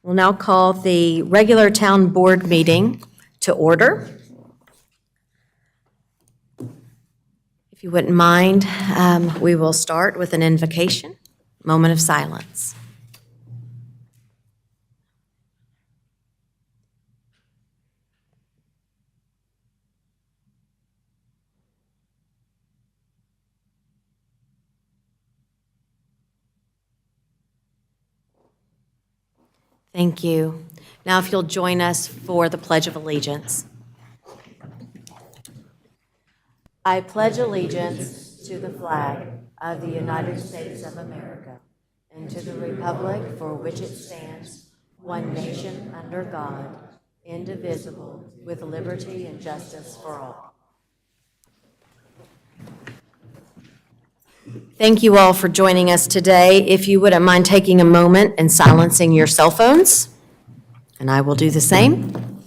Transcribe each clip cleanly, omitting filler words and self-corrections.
We'll now call the regular town board meeting to order. If you wouldn't mind, we will start with an invocation, moment of silence. Thank you. Now, if you'll join us for the Pledge of Allegiance. I pledge allegiance to the flag of the United States of America and to the republic for which it stands, one nation under God, indivisible, with liberty and justice for all. Thank you all for joining us today. If you wouldn't mind taking a moment and silencing your cell phones, and I will do the same.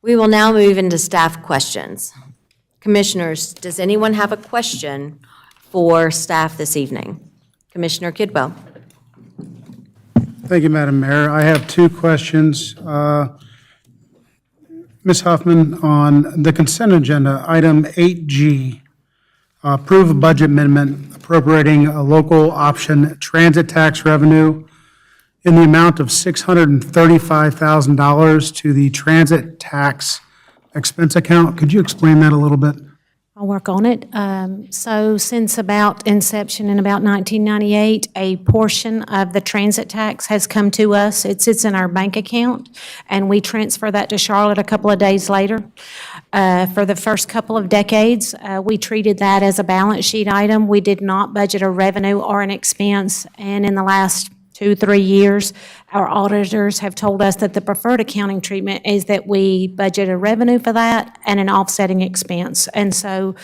We will now move into staff questions. Commissioners, does anyone have a question for staff this evening? Commissioner Kidwell. Thank you, Madam Mayor. I have two questions. Ms. Huffman, on the consent agenda, item 8G, approve a budget amendment appropriating a local option transit tax revenue in the amount of $635,000 to the transit tax expense account. Could you explain that a little bit? I'll work on it. So since about inception in about 1998, a portion of the transit tax has come to us. It sits in our bank account, and we transfer that to Charlotte a couple of days later. For the first couple of decades, we treated that as a balance sheet item. We did not budget a revenue or an expense, and in the last 2-3 years, our auditors have told us that the preferred accounting treatment is that we budget a revenue for that and an offsetting expense. And so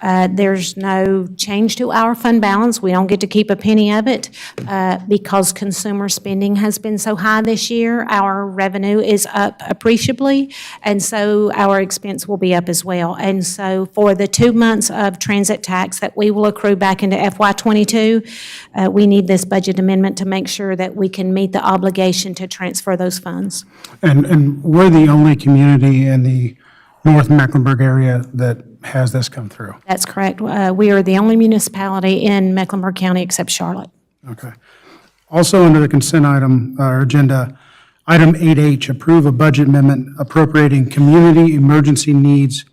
there's no change to our fund balance. We don't get to keep a penny of it because consumer spending has been so high this year. Our revenue is up appreciably, and so our expense will be up as well. And so for the 2 months of transit tax that we will accrue back into FY22, we need this budget amendment to make sure that we can meet the obligation to transfer those funds. And we're the only community in the North Mecklenburg area that has this come through. That's correct. We are the only municipality in Mecklenburg County except Charlotte. Okay. Also under the consent item, or agenda, item 8H, approve a budget amendment appropriating community emergency needs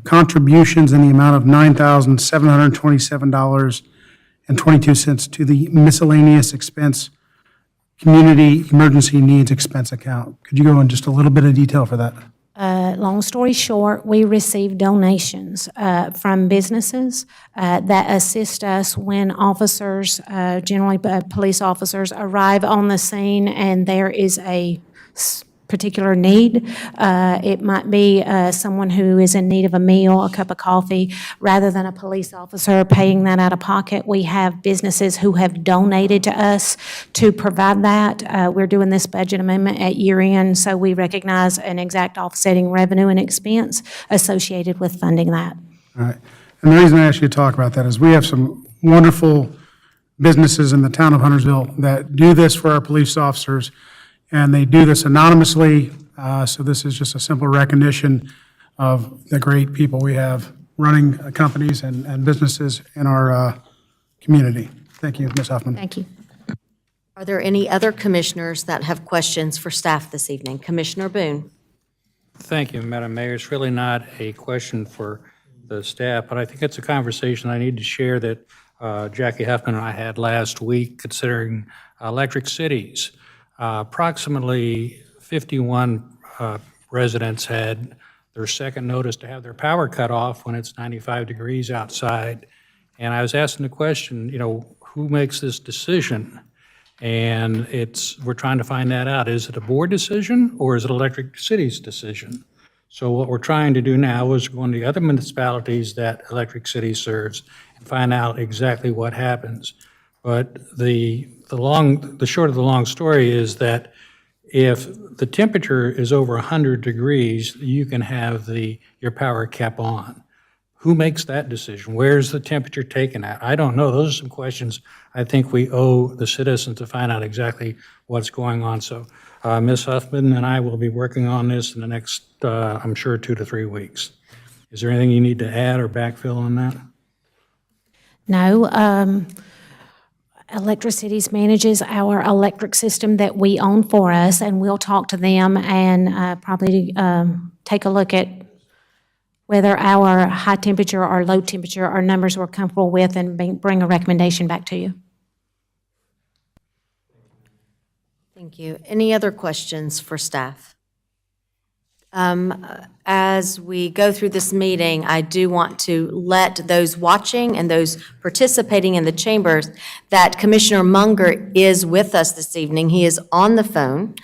contributions in the amount of $9,727.22 to the miscellaneous expense community emergency needs expense account. Could you go in just a little bit of detail for that? Long story short, we receive donations from businesses that assist us when officers, generally police officers, arrive on the scene and there is a particular need. It might be someone who is in need of a meal, a cup of coffee, rather than a police officer paying that out of pocket. We have businesses who have donated to us to provide that. We're doing this budget amendment at year end, so we recognize an exact offsetting revenue and expense associated with funding that. All right. And the reason I asked you to talk about that is we have some wonderful businesses in the town of Huntersville that do this for our police officers, and they do this anonymously. So this is just a simple recognition of the great people we have running companies and businesses in our community. Thank you, Ms. Huffman. Thank you. Are there any other commissioners that have questions for staff this evening? Commissioner Boone. Thank you, Madam Mayor. It's really not a question for the staff, but I think it's a conversation I need to share that Jackie Huffman and I had last week considering electric cities. Approximately 51 residents had their second notice to have their power cut off when it's 95 degrees outside. And I was asking the question, who makes this decision? And we're trying to find that out. Is it a board decision or is it Electric City's decision? So what we're trying to do now is go into the other municipalities that Electric City serves and find out exactly what happens. But the short of the long story is that if the temperature is over 100 degrees, you can have your power kept on. Who makes that decision? Where's the temperature taken at? I don't know. Those are some questions I think we owe the citizens to find out exactly what's going on. So Ms. Huffman and I will be working on this in the next, I'm sure, 2 to 3 weeks. Is there anything you need to add or backfill on that? No. Electric Cities manages our electric system that we own for us, and we'll talk to them and probably take a look at whether our high temperature or low temperature are numbers we're comfortable with and bring a recommendation back to you. Thank you. Any other questions for staff? As we go through this meeting, I do want to let those watching and those participating in the chambers that Commissioner Munger is with us this evening. He is on the phone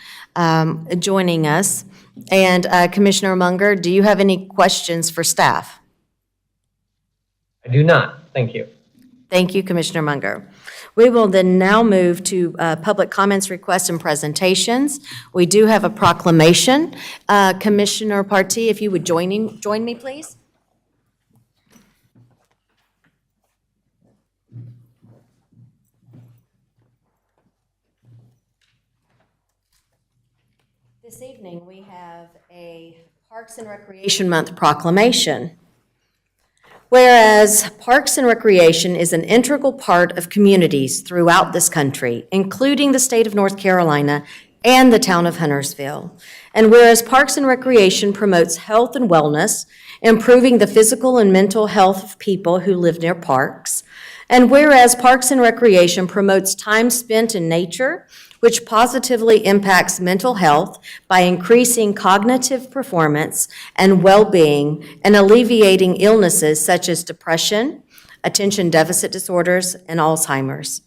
joining us. And Commissioner Munger, do you have any questions for staff? I do not. Thank you. Thank you, Commissioner Munger. We will then now move to public comments, requests, and presentations. We do have a proclamation. Commissioner Partee, if you would join me, please. This evening, we have a Parks and Recreation Month proclamation. Whereas Parks and Recreation is an integral part of communities throughout this country, including the state of North Carolina and the town of Huntersville. And whereas Parks and Recreation promotes health and wellness, improving the physical and mental health of people who live near parks. And whereas Parks and Recreation promotes time spent in nature, which positively impacts mental health by increasing cognitive performance and well-being and alleviating illnesses such as depression, attention deficit disorders, and Alzheimer's.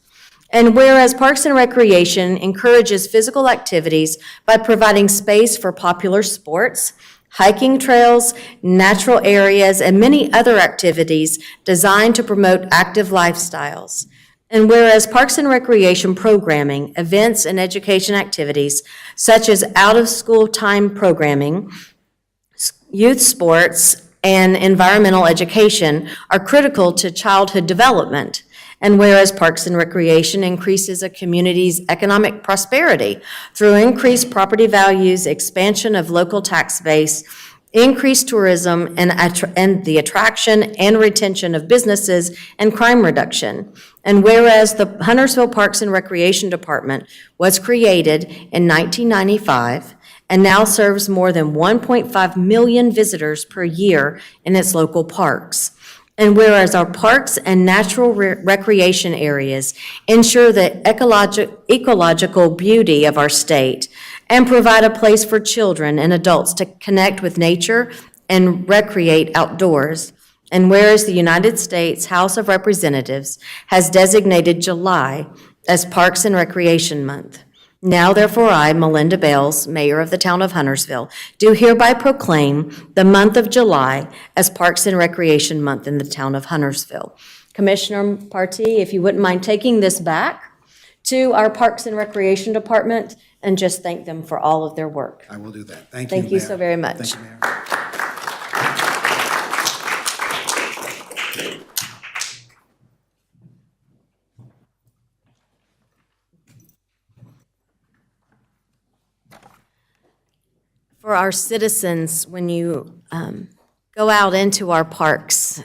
And whereas Parks and Recreation encourages physical activities by providing space for popular sports, hiking trails, natural areas, and many other activities designed to promote active lifestyles. And whereas Parks and Recreation programming, events, and education activities such as out-of-school time programming, youth sports, and environmental education are critical to childhood development. And whereas Parks and Recreation increases a community's economic prosperity through increased property values, expansion of local tax base, increased tourism, and the attraction and retention of businesses and crime reduction. And whereas the Huntersville Parks and Recreation Department was created in 1995 and now serves more than 1.5 million visitors per year in its local parks. And whereas our parks and natural recreation areas ensure the ecological beauty of our state and provide a place for children and adults to connect with nature and recreate outdoors. And whereas the United States House of Representatives has designated July as Parks and Recreation Month, now therefore I, Melinda Bales, Mayor of the Town of Huntersville, do hereby proclaim the month of July as Parks and Recreation Month in the Town of Huntersville. Commissioner Partee, if you wouldn't mind taking this back to our Parks and Recreation Department and just thank them for all of their work. I will do that. Thank you, Thank you Mayor. so very much. Thank you, Mayor. For our citizens, when you go out into our parks,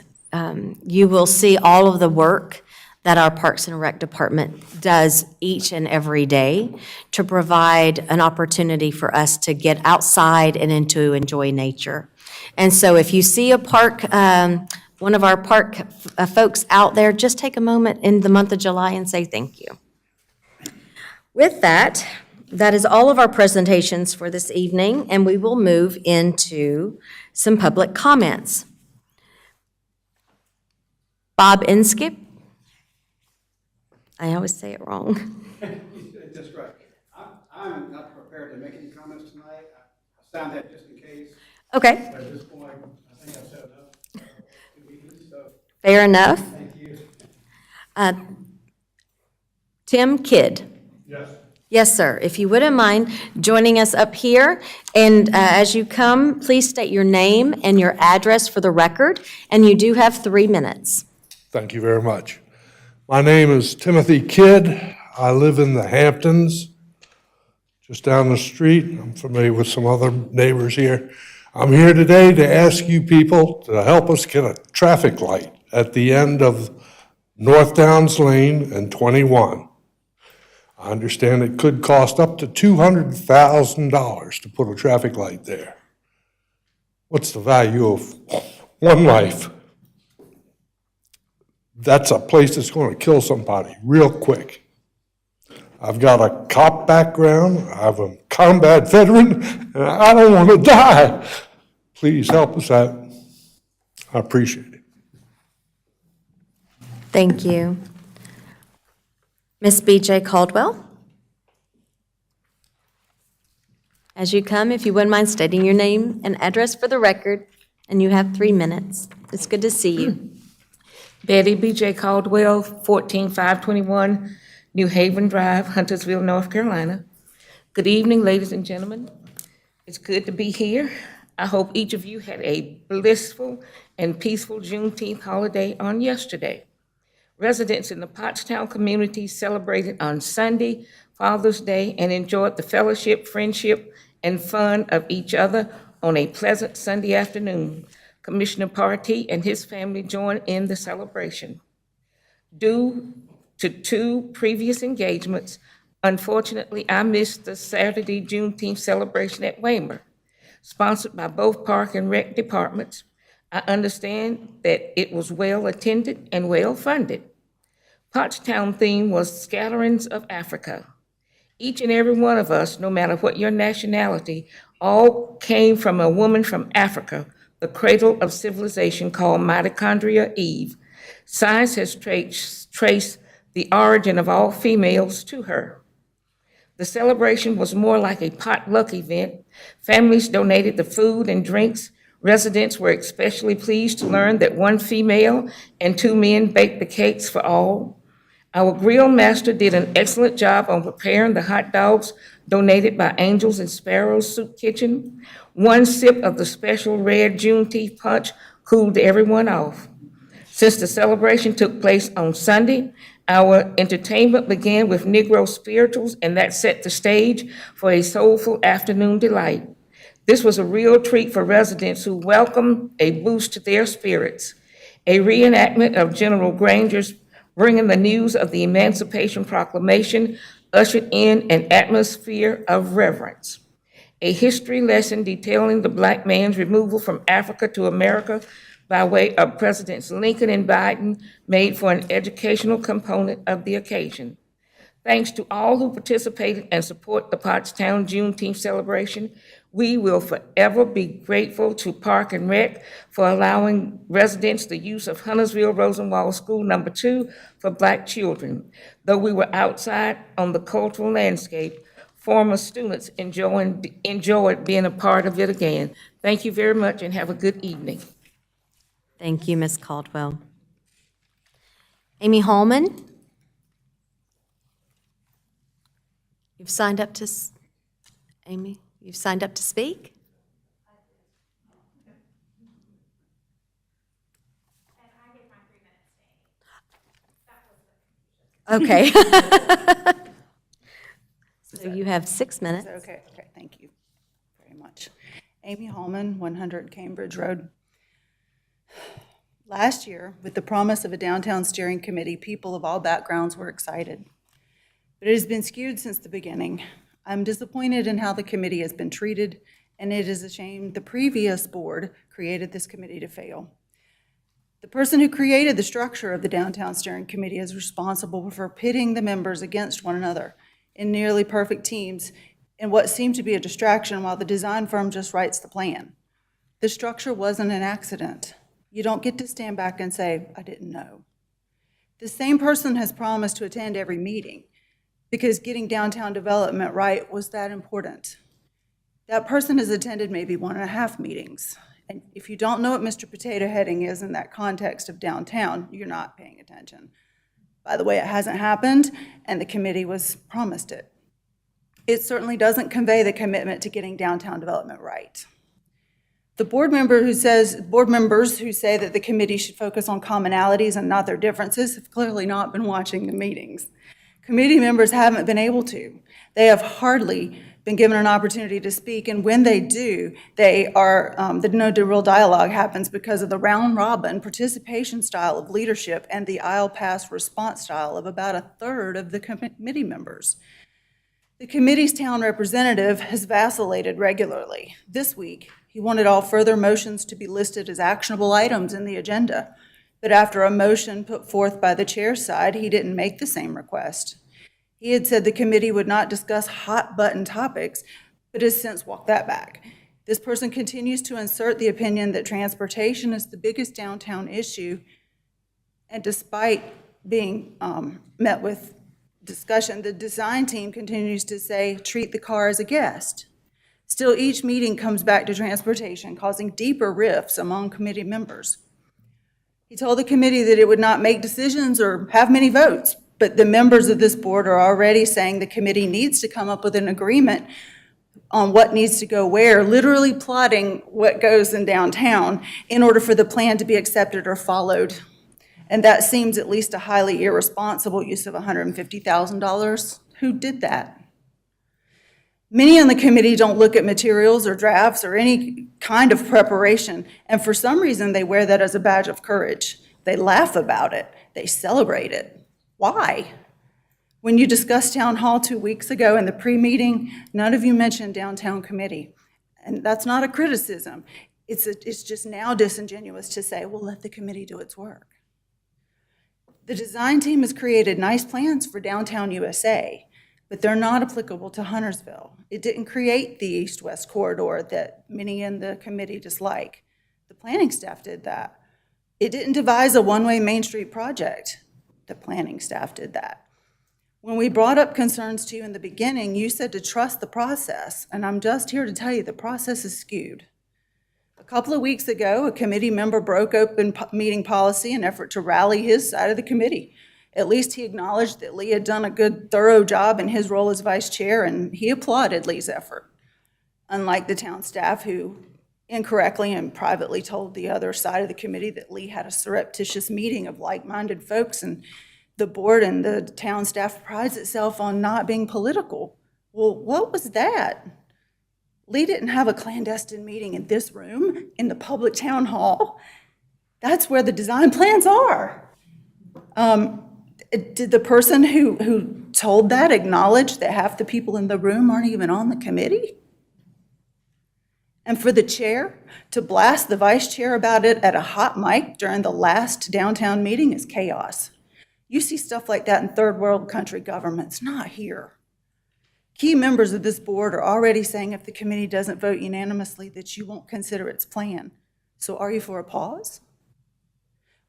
you will see all of the work that our Parks and Rec Department does each and every day to provide an opportunity for us to get outside and to enjoy nature. And so if you see a park, one of our park folks out there, just take a moment in the month of July and say thank you. With that, that is all of our presentations for this evening, and we will move into some public comments. Bob Inskip. I always say it wrong. That's right. I'm not prepared to make any comments tonight. I signed that just in case, Okay, but at this point, I think I've said enough. So, fair enough. thank you. Tim Kidd. Yes. Yes, sir. If you wouldn't mind joining us up here, and as you come, please state your name and your address for the record, and you do have 3 minutes. Thank you very much. My name is Timothy Kidd. I live in the Hamptons, just down the street. I'm familiar with some other neighbors here. I'm here today to ask you people to help us get a traffic light at the end of North Downs Lane and 21. I understand it could cost up to $200,000 to put a traffic light there. What's the value of one life? That's a place that's going to kill somebody real quick. I've got a cop background, I'm a combat veteran, and I don't want to die. Please help us out. I appreciate it. Thank you. Ms. B.J. Caldwell? As you come, if you wouldn't mind stating your name and address for the record, and you have 3 minutes. It's good to see you. Betty B.J. Caldwell, 14521 New Haven Drive, Huntersville, North Carolina. Good evening, ladies and gentlemen. It's good to be here. I hope each of you had a blissful and peaceful Juneteenth holiday on yesterday. Residents in the Pottstown community celebrated on Sunday, Father's Day, and enjoyed the fellowship, friendship, and fun of each other on a pleasant Sunday afternoon. Commissioner Partee and his family joined in the celebration. Due to 2 previous engagements, unfortunately, I missed the Saturday Juneteenth celebration at Weymouth, sponsored by both Park and Rec departments. I understand that it was well-attended and well-funded. Pottstown theme was Scatterings of Africa. Each and every one of us, no matter what your nationality, all came from a woman from Africa, the cradle of civilization called Mitochondria Eve. Science has traced the origin of all females to her. The celebration was more like a potluck event. Families donated the food and drinks. Residents were especially pleased to learn that 1 female and 2 men baked the cakes for all. Our grill master did an excellent job on preparing the hot dogs donated by Angels and Sparrows Soup Kitchen. 1 sip of the special red Juneteenth punch cooled everyone off. Since the celebration took place on Sunday, our entertainment began with Negro spirituals, and that set the stage for a soulful afternoon delight. This was a real treat for residents who welcomed a boost to their spirits. A reenactment of General Granger's bringing the news of the Emancipation Proclamation ushered in an atmosphere of reverence. A history lesson detailing the Black man's removal from Africa to America by way of Presidents Lincoln and Biden made for an educational component of the occasion. Thanks to all who participated and support the Pottstown Juneteenth celebration. We will forever be grateful to Park and Rec for allowing residents the use of Huntersville Rosenwald School Number 2 for Black children. Though we were outside on the cultural landscape, former students enjoyed being a part of it again. Thank you very much and have a good evening. Thank you, Ms. Caldwell. Amy Hallman? You've signed up to, Amy, you've signed up to speak? Okay. So you have 6 minutes. Okay, thank you very much. Amy Hallman, 100 Cambridge Road. Last year, with the promise of a downtown steering committee, people of all backgrounds were excited. But it has been skewed since the beginning. I'm disappointed in how the committee has been treated, and it is a shame the previous board created this committee to fail. The person who created the structure of the Downtown Steering Committee is responsible for pitting the members against one another in nearly perfect teams in what seemed to be a distraction while the design firm just writes the plan. The structure wasn't an accident. You don't get to stand back and say, I didn't know. The same person has promised to attend every meeting because getting downtown development right was that important. That person has attended maybe 1.5 meetings. And if you don't know what Mr. Potato Heading is in that context of downtown, you're not paying attention. By the way, it hasn't happened, and the committee was promised it. It certainly doesn't convey the commitment to getting downtown development right. The board members who say that the committee should focus on commonalities and not their differences have clearly not been watching the meetings. Committee members haven't been able to. They have hardly been given an opportunity to speak, and when they do, they are, no real dialogue happens because of the round-robin participation style of leadership and the aisle pass response style of about 1/3 of the committee members. The committee's town representative has vacillated regularly. This week, he wanted all further motions to be listed as actionable items in the agenda, but after a motion put forth by the chair's side, he didn't make the same request. He had said the committee would not discuss hot-button topics, but has since walked that back. This person continues to insert the opinion that transportation is the biggest downtown issue, and despite being met with discussion, the design team continues to say, treat the car as a guest. Still, each meeting comes back to transportation, causing deeper rifts among committee members. He told the committee that it would not make decisions or have many votes, but the members of this board are already saying the committee needs to come up with an agreement on what needs to go where, literally plotting what goes in downtown in order for the plan to be accepted or followed. And that seems at least a highly irresponsible use of $150,000. Who did that? Many on the committee don't look at materials or drafts or any kind of preparation, and for some reason they wear that as a badge of courage. They laugh about it. They celebrate it. Why? When you discussed town hall 2 weeks ago in the pre-meeting, none of you mentioned downtown committee. And that's not a criticism. It's just now disingenuous to say, well, let the committee do its work. The design team has created nice plans for downtown USA, but they're not applicable to Huntersville. It didn't create the east-west corridor that many in the committee dislike. The planning staff did that. It didn't devise a one-way Main Street project. The planning staff did that. When we brought up concerns to you in the beginning, you said to trust the process, and I'm just here to tell you the process is skewed. A couple of weeks ago, a committee member broke open meeting policy in an effort to rally his side of the committee. At least he acknowledged that Lee had done a good, thorough job in his role as vice chair, and he applauded Lee's effort. Unlike the town staff, who incorrectly and privately told the other side of the committee that Lee had a surreptitious meeting of like-minded folks, and the board and the town staff prides itself on not being political. Well, what was that? Lee didn't have a clandestine meeting in this room, in the public town hall. That's where the design plans are. Did the person who told that acknowledge that half the people in the room aren't even on the committee? And for the chair to blast the vice chair about it at a hot mic during the last downtown meeting is chaos. You see stuff like that in third world country governments, not here. Key members of this board are already saying if the committee doesn't vote unanimously that you won't consider its plan. So are you for a pause?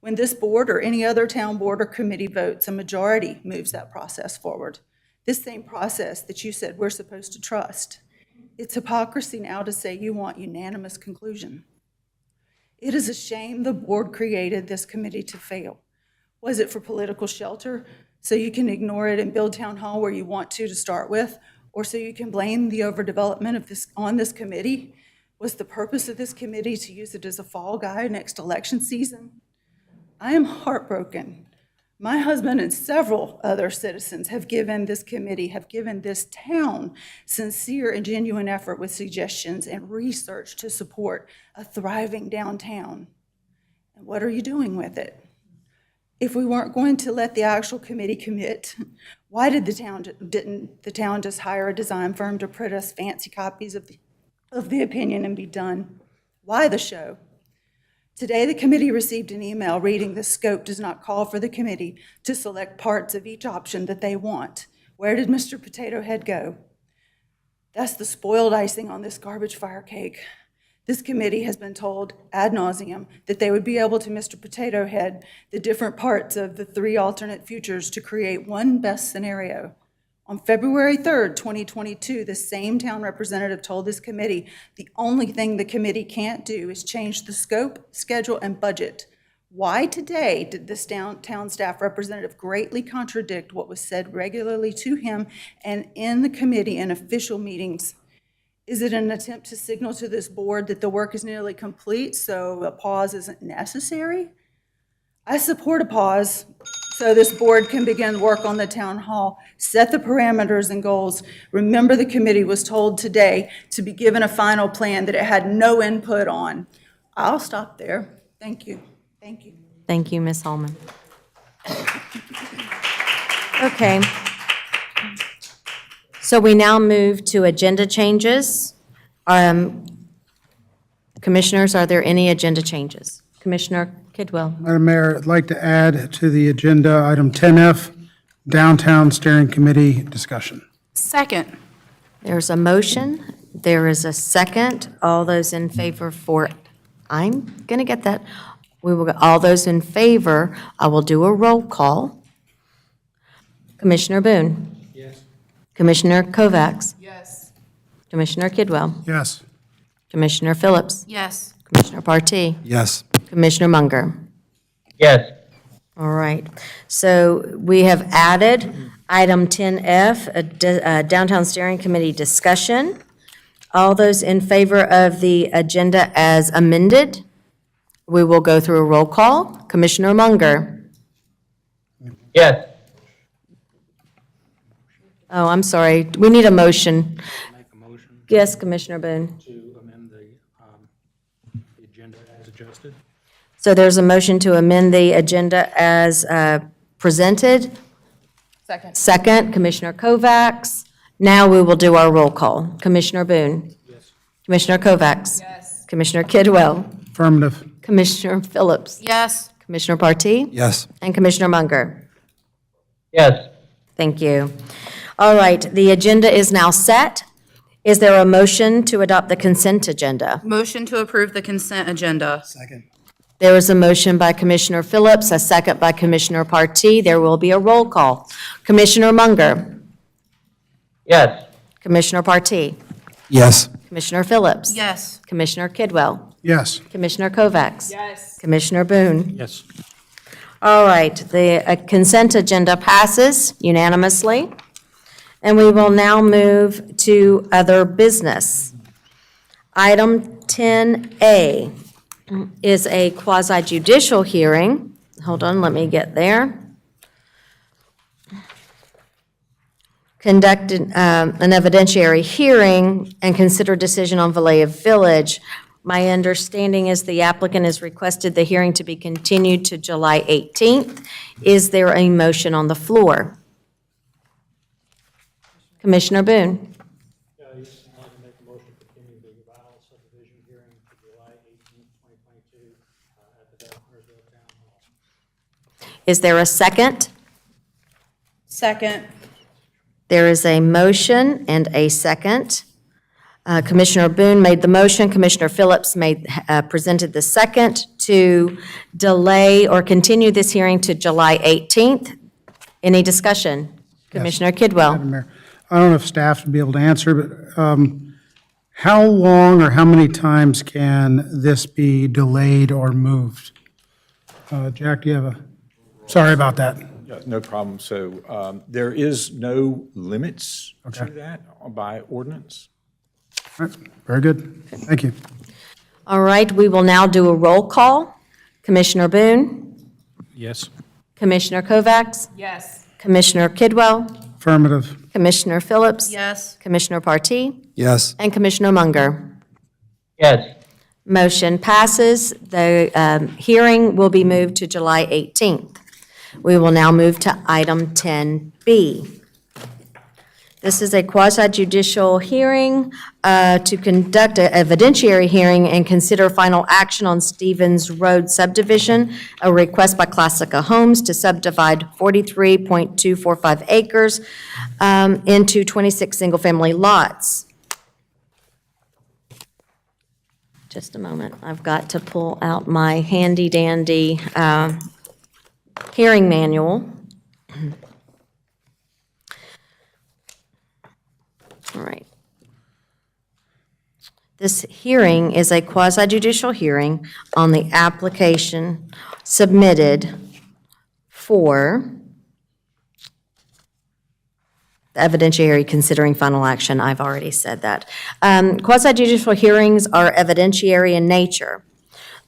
When this board or any other town board or committee votes, a majority moves that process forward. This same process that you said we're supposed to trust. It's hypocrisy now to say you want unanimous conclusion. It is a shame the board created this committee to fail. Was it for political shelter, so you can ignore it and build town hall where you want to start with, or so you can blame the overdevelopment of this on this committee? Was the purpose of this committee to use it as a fall guy next election season? I am heartbroken. My husband and several other citizens have given this committee, have given this town sincere and genuine effort with suggestions and research to support a thriving downtown. And what are you doing with it? If we weren't going to let the actual committee commit, why didn't the town just hire a design firm to print us fancy copies of the opinion and be done? Why the show? Today, the committee received an email reading the scope does not call for the committee to select parts of each option that they want. Where did Mr. Potato Head go? That's the spoiled icing on this garbage fire cake. This committee has been told ad nauseum that they would be able to Mr. Potato Head the different parts of the 3 alternate futures to create one best scenario. On February 3rd, 2022, the same town representative told this committee the only thing the committee can't do is change the scope, schedule, and budget. Why today did this town staff representative greatly contradict what was said regularly to him and in the committee in official meetings? Is it an attempt to signal to this board that the work is nearly complete, so a pause isn't necessary? I support a pause so this board can begin work on the town hall, set the parameters and goals. Remember, the committee was told today to be given a final plan that it had no input on. I'll stop there. Thank you. Thank you. Thank you, Ms. Holman. Okay. So we now move to agenda changes. Commissioners, are there any agenda changes? Commissioner Kidwell. Madam Mayor, I'd like to add to the agenda item 10F, Downtown Steering Committee discussion. Second. There's a motion. There is a second. All those in favor for, I'm going to get that. We will, all those in favor, I will do a roll call. Commissioner Boone. Yes. Commissioner Kovacs. Yes. Commissioner Kidwell. Yes. Commissioner Phillips. Yes. Commissioner Partee. Yes. Commissioner Munger. Yes. All right. So we have added item 10F, a Downtown Steering Committee discussion. All those in favor of the agenda as amended, we will go through a roll call. Commissioner Munger. Yes. Oh, I'm sorry. We need a motion. Make a motion Yes, Commissioner Boone. to amend the agenda as adjusted. So there's a motion to amend the agenda as presented. Second. Second, Commissioner Kovacs. Now we will do our roll call. Commissioner Boone. Yes. Commissioner Kovacs. Yes. Commissioner Kidwell. Affirmative. Commissioner Phillips. Yes. Commissioner Partee. Yes. And Commissioner Munger. Yes. Thank you. All right, the agenda is now set. Is there a motion to adopt the consent agenda? Motion to approve the consent agenda. Second. There is a motion by Commissioner Phillips, a second by Commissioner Partee. There will be a roll call. Commissioner Munger. Yes. Commissioner Partee. Yes. Commissioner Phillips. Yes. Commissioner Kidwell. Yes. Commissioner Kovacs. Yes. Commissioner Boone. Yes. All right, the consent agenda passes unanimously. And we will now move to other business. Item 10A is a quasi judicial hearing. Hold on, let me get there. Conducted an evidentiary hearing and consider decision on Vallejo Village. My understanding is the applicant has requested the hearing to be continued to July 18th. Is there a motion on the floor? Commissioner Boone. Yeah, I'd like to make a motion to continue the vinyl subdivision hearing to July 18th, 2022 at the Huntersville Town Hall. Is there a second? Second. There is a motion and a second. Commissioner Boone made the motion, Commissioner Phillips presented the second to delay or continue this hearing to July 18th. Any discussion? Commissioner Kidwell? Madam Mayor, I don't know if staff would be able to answer, but how long or how many times can this be delayed or moved? Jack, do you have sorry about that. Yeah, no problem. So there is no limits to that by ordinance. All right, very good. Thank you. All right, we will now do a roll call. Commissioner Boone? Yes. Commissioner Kovacs? Yes. Commissioner Kidwell? Affirmative. Commissioner Phillips? Yes. Commissioner Partee? Yes. And Commissioner Munger? Yes. Motion passes. The hearing will be moved to July 18th. We will now move to item 10B. This is a quasi-judicial hearing to conduct an evidentiary hearing and consider final action on Stevens Road subdivision, a request by Classica Homes to subdivide 43.245 acres into 26 single-family lots. Just a moment. I've got to pull out my handy-dandy hearing manual. All right. This hearing is a quasi-judicial hearing on the application submitted for the evidentiary considering final action. I've already said that. Quasi-judicial hearings are evidentiary in nature.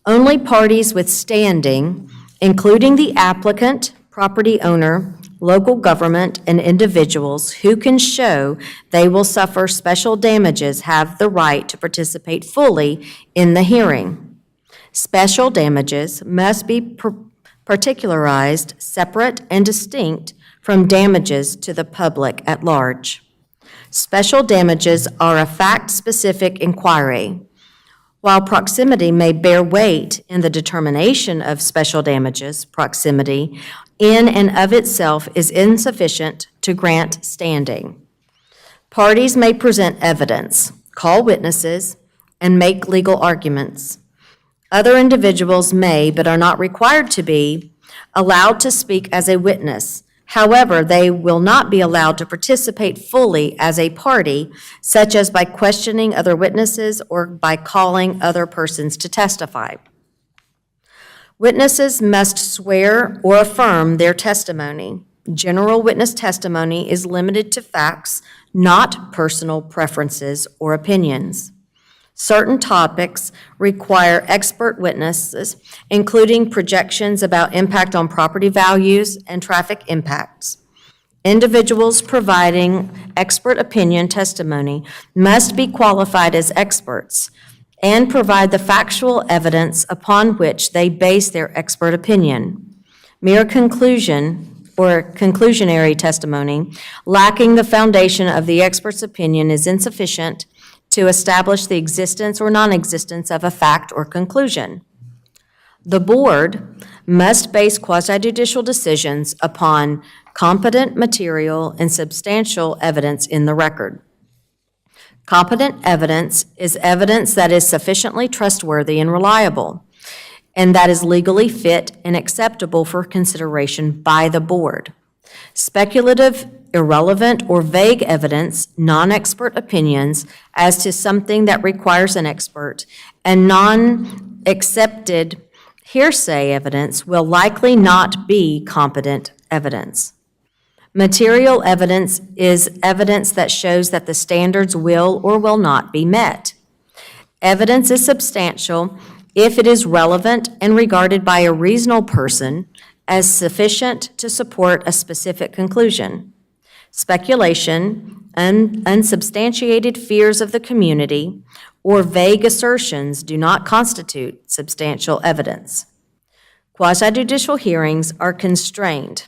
Only parties with standing, including the applicant, property owner, local government, and individuals who can show they will suffer special damages have the right to participate fully in the hearing. Special damages must be particularized, separate, and distinct from damages to the public at large. Special damages are a fact-specific inquiry. While proximity may bear weight in the determination of special damages, proximity in and of itself is insufficient to grant standing. Parties may present evidence, call witnesses, and make legal arguments. Other individuals may, but are not required to be, allowed to speak as a witness. However, they will not be allowed to participate fully as a party, such as by questioning other witnesses or by calling other persons to testify. Witnesses must swear or affirm their testimony. General witness testimony is limited to facts, not personal preferences or opinions. Certain topics require expert witnesses, including projections about impact on property values and traffic impacts. Individuals providing expert opinion testimony must be qualified as experts and provide the factual evidence upon which they base their expert opinion. Mere conclusion or conclusionary testimony lacking the foundation of the expert's opinion is insufficient to establish the existence or non-existence of a fact or conclusion. The board must base quasi-judicial decisions upon competent material and substantial evidence in the record. Competent evidence is evidence that is sufficiently trustworthy and reliable, and that is legally fit and acceptable for consideration by the board. Speculative, irrelevant, or vague evidence, non-expert opinions as to something that requires an expert, and non-accepted hearsay evidence will likely not be competent evidence. Material evidence is evidence that shows that the standards will or will not be met. Evidence is substantial if it is relevant and regarded by a reasonable person as sufficient to support a specific conclusion. Speculation, unsubstantiated fears of the community, or vague assertions do not constitute substantial evidence. Quasi-judicial hearings are constrained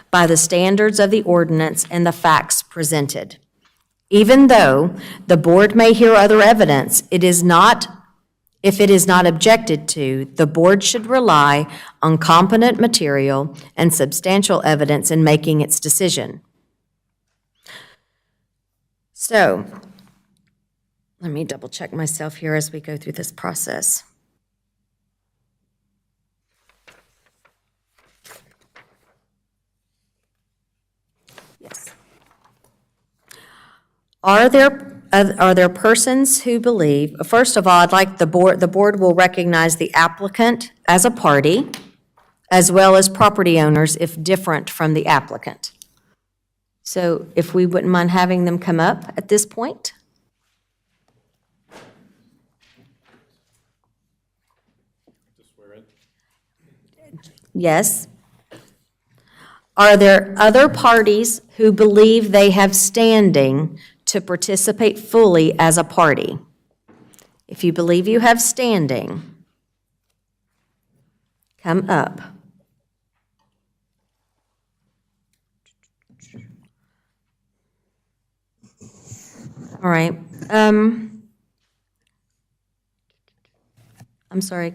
by the standards of the ordinance and the facts presented. Even though the board may hear other evidence, it is If it is not objected to, the board should rely on competent material and substantial evidence in making its decision. So, let me double check myself here as we go through this process. Yes. Are there persons who believe, first of all, I'd like the board will recognize the applicant as a party, as well as property owners if different from the applicant. So if we wouldn't mind having them come up at this point. Yes. Are there other parties who believe they have standing to participate fully as a party? If you believe you have standing, come up. All right. I'm sorry.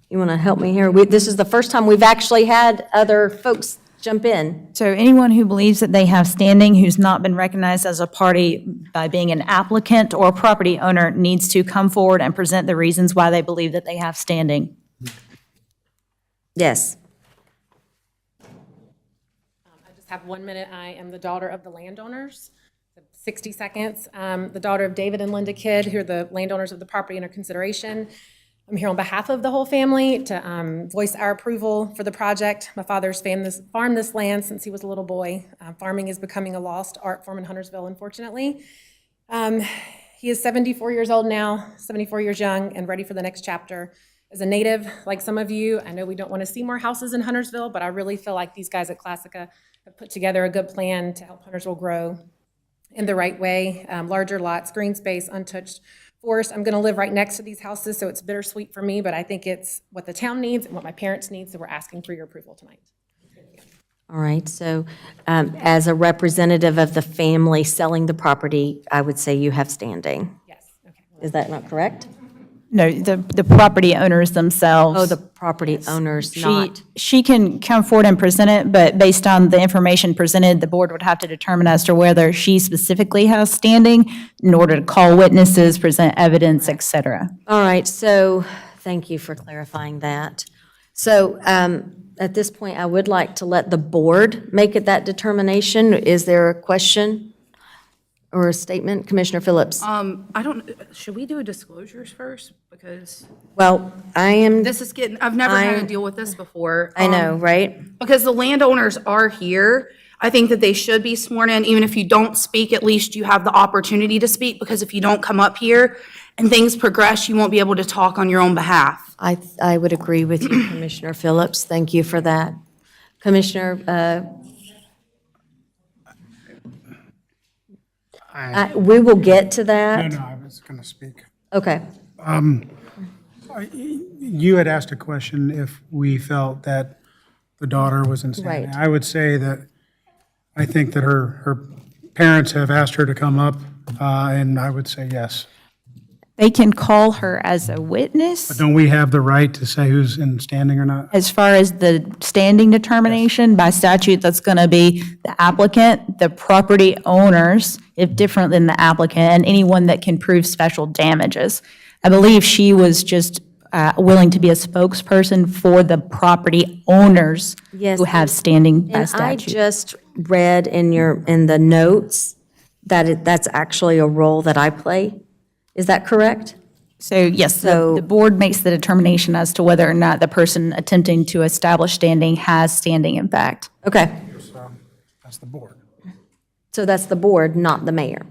You want to help me here? This is the first time we've actually had other folks jump in. So anyone who believes that they have standing who's not been recognized as a party by being an applicant or property owner needs to come forward and present the reasons why they believe that they have standing. Yes. I just have 1 minute. I am the daughter of the landowners. 60 seconds. The daughter of David and Linda Kidd, who are the landowners of the property under consideration. I'm here on behalf of the whole family to voice our approval for the project. My father's farmed this land since he was a little boy. Farming is becoming a lost art form in Huntersville, unfortunately. He is 74 years old now, 74 years young, and ready for the next chapter. As a native, like some of you, I know we don't want to see more houses in Huntersville, but I really feel like these guys at Classica have put together a good plan to help Huntersville grow in the right way. Larger lots, green space, untouched forest. I'm going to live right next to these houses, so it's bittersweet for me, but I think it's what the town needs and what my parents need, so we're asking for your approval tonight. All right, so as a representative of the family selling the property, I would say you have standing. Yes, okay. Is that not correct? No, the property owners themselves. Oh, the property owners, not. She can come forward and present it, but based on the information presented, the board would have to determine as to whether she specifically has standing in order to call witnesses, present evidence, et cetera. All right, so thank you for clarifying that. So at this point, I would like to let the board make it that determination. Is there a question or a statement? Commissioner Phillips? Should we do disclosures first? Because Well, this is I've never had to deal with this before. I know, right? Because the landowners are here. I think that they should be sworn in. Even if you don't speak, at least you have the opportunity to speak, because if you don't come up here and things progress, you won't be able to talk on your own behalf. I would agree with you, Commissioner Phillips. Thank you for that. Commissioner, we will get to that. No, I was going to speak. Okay. You had asked a question if we felt that the daughter was in standing. Right. I would say that I think that her parents have asked her to come up, and I would say yes. They can call her as a witness. But don't we have the right to say who's in standing or not? As far as the standing determination, by statute, that's going to be the applicant, the property owners, if different than the applicant, and anyone that can prove special damages. I believe she was just willing to be a spokesperson for the property owners Yes. who have standing by And I statute. just read in the notes that that's actually a role that I play. Is that correct? So yes, So- the board makes the determination as to whether or not the person attempting to establish standing has standing in fact. Okay, That's the board. so that's the board, not the mayor,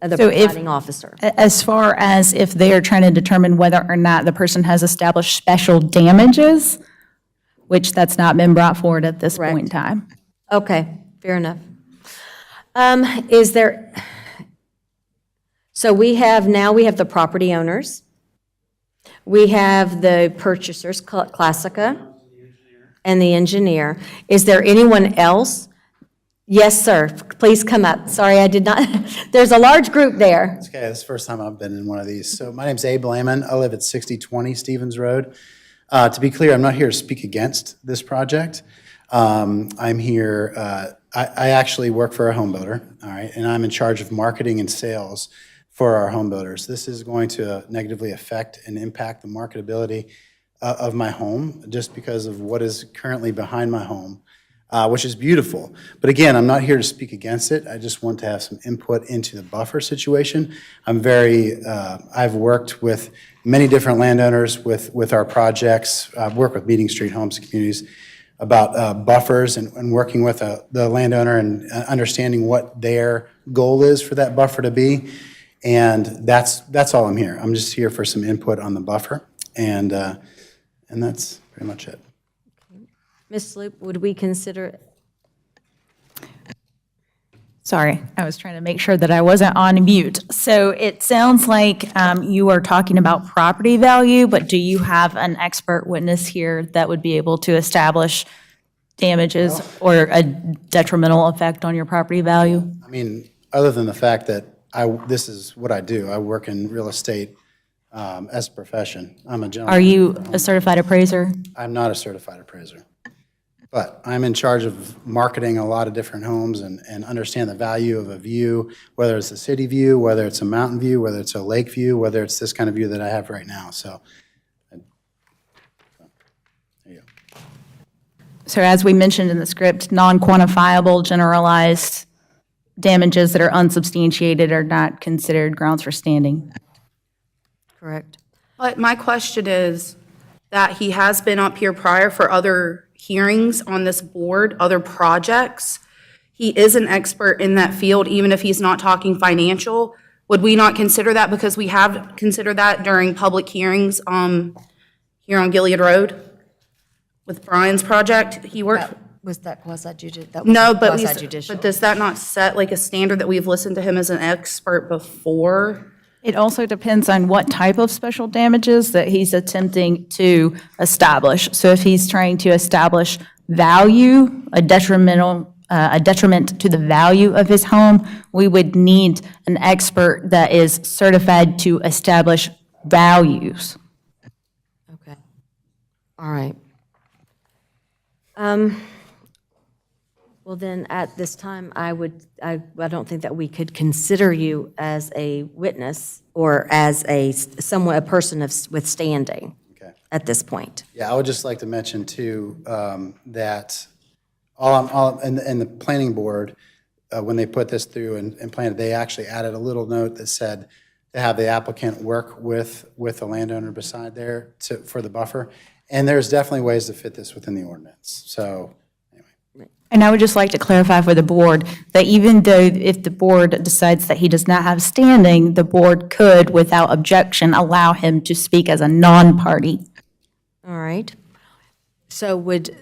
the So if- presiding officer. As far as if they are trying to determine whether or not the person has established special damages, which that's not been brought forward at this point in time. Okay, fair enough. Is there, so we have the property owners. We have the purchasers, Classica, and the engineer. Is there anyone else Yes, sir. Please come up. Sorry, I did not, there's a large group there. Okay, this is the first time I've been in one of these. So my name's Abe Lehman. I live at 6020 Stevens Road. To be clear, I'm not here to speak against this project. I'm here, I actually work for a home builder, all right, and I'm in charge of marketing and sales for our home builders. This is going to negatively affect and impact the marketability of my home just because of what is currently behind my home. Which is beautiful. But again, I'm not here to speak against it. I just want to have some input into the buffer situation. I've worked with many different landowners with our projects. I've worked with Meeting Street Homes and Communities about buffers and working with the landowner and understanding what their goal is for that buffer to be. And that's all I'm here. I'm just here for some input on the buffer. And that's pretty much it. Ms. Sloop, would we consider, Sorry, I was trying to make sure that I wasn't on mute. So it sounds like you are talking about property value, but do you have an expert witness here that would be able to establish damages or a detrimental effect on your property value? I mean, other than the fact that this is what I do. I work in real estate as a profession. I'm a gentleman. Are you a certified appraiser? I'm not a certified appraiser. But I'm in charge of marketing a lot of different homes and understand the value of a view, whether it's a city view, whether it's a mountain view, whether it's a lake view, whether it's this kind of view that I have right now. So, there you go. So as we mentioned in the script, non-quantifiable, generalized damages that are unsubstantiated are not considered grounds for standing. correct? But my question is that he has been up here prior for other hearings on this board, other projects. He is an expert in that field, even if he's not talking financial. Would we not consider that? Because we have considered that during public hearings here on Gilead Road with Brian's project. He worked. Was that quasi-judicial? No, but Quasi-judicial. but does that not set like a standard that we've listened to him as an expert before? It also depends on what type of special damages that he's attempting to establish. So if he's trying to establish value, a detriment to the value of his home, we would need an expert that is certified to establish values. Okay. All right. Well, then, at this time, I don't think that we could consider you as a witness or as a person with standing Okay. at this point. Yeah, I would just like to mention too, that and the planning board, when they put this through and planned it, they actually added a little note that said to have the applicant work with the landowner beside there for the buffer. And there's definitely ways to fit this within the ordinance. So, And I would just like to clarify for the board that even though if the board decides that he does not have standing, the board could, without objection, allow him to speak as a non-party. All right. So would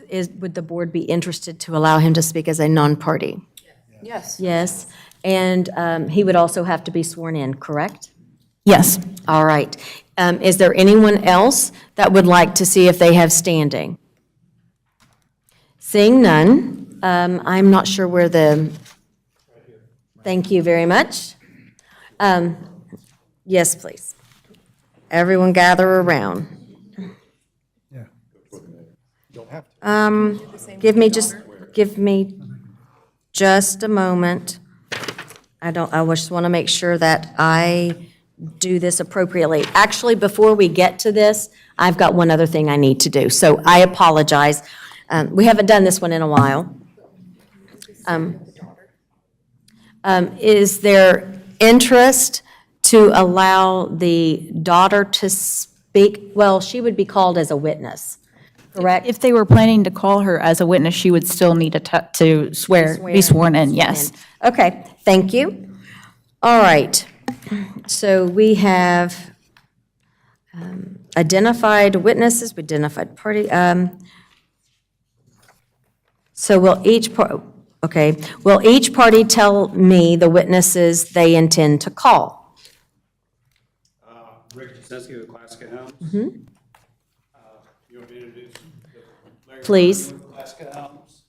the board be interested to allow him to speak as a non-party? Yes. Yes. And he would also have to be sworn in, correct? Yes. All right. Is there anyone else that would like to see if they have standing? Seeing none, I'm not sure where thank you very much. Yes, please. Everyone gather around. Give me just a moment. I just want to make sure that I do this appropriately. Actually, before we get to this, I've got one other thing I need to do, so I apologize. We haven't done this one in a while. Is there interest to allow the daughter to speak? Well, she would be called as a witness, correct? If they were planning to call her as a witness, she would still need to be sworn in, yes. Okay, thank you. All right, so we have identified witnesses, we identified party. So will each party tell me the witnesses they intend to call? Rick Jasinski with Classic Homes. You want me to introduce Larry Please. with Classic Homes,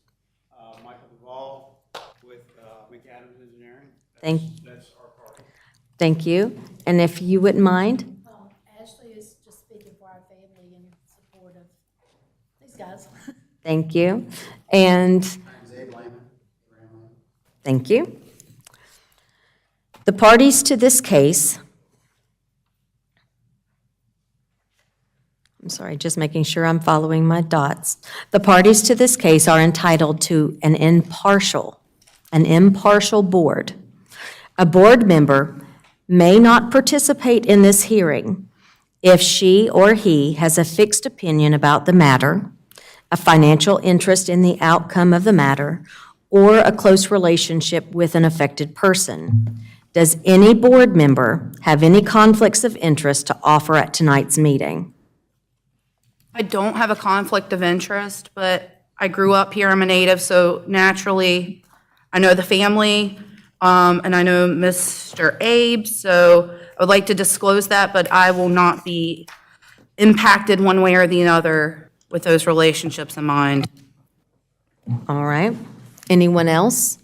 Michael Duvall with Thank, thank you. And if you wouldn't mind? Ashley is just speaking for our family in support of these guys. Thank you. And thank you. The parties to this case, I'm sorry, just making sure I'm following my dots. The parties to this case are entitled to an impartial board. A board member may not participate in this hearing if she or he has a fixed opinion about the matter, a financial interest in the outcome of the matter, or a close relationship with an affected person. Does any board member have any conflicts of interest to offer at tonight's meeting? I don't have a conflict of interest, but I grew up here. I'm a native, so naturally, I know the family, and I know Mr. Abe, so I would like to disclose that, but I will not be impacted one way or the other with those relationships in mind. All right. Anyone else?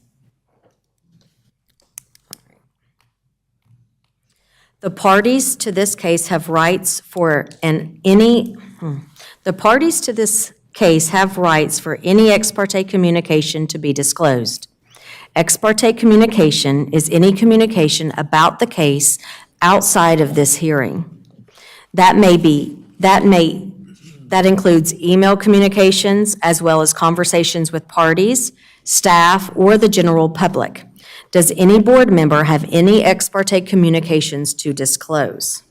The parties to this case have rights for any ex parte communication to be disclosed. Ex parte communication is any communication about the case outside of this hearing. That includes email communications as well as conversations with parties, staff, or the general public. Does any board member have any ex parte communications to disclose?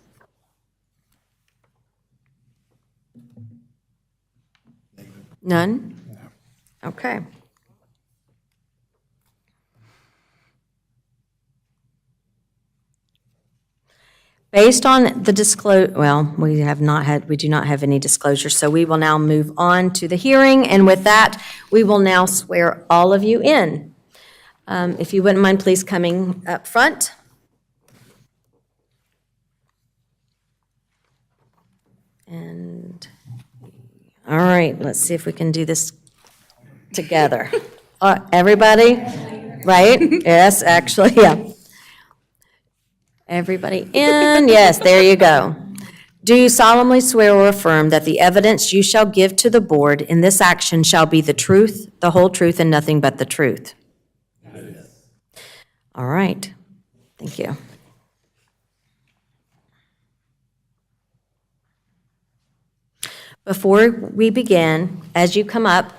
None? Okay. Based on the we do not have any disclosure, so we will now move on to the hearing, and with that, we will now swear all of you in. If you wouldn't mind, please coming up front. And, all right, let's see if we can do this together. Everybody, right? Yes, actually, yeah. Everybody in? Yes, there you go. Do you solemnly swear or affirm that the evidence you shall give to the board in this action shall be the truth, the whole truth, and nothing but the truth? Yes. All right. Thank you. Before we begin, as you come up,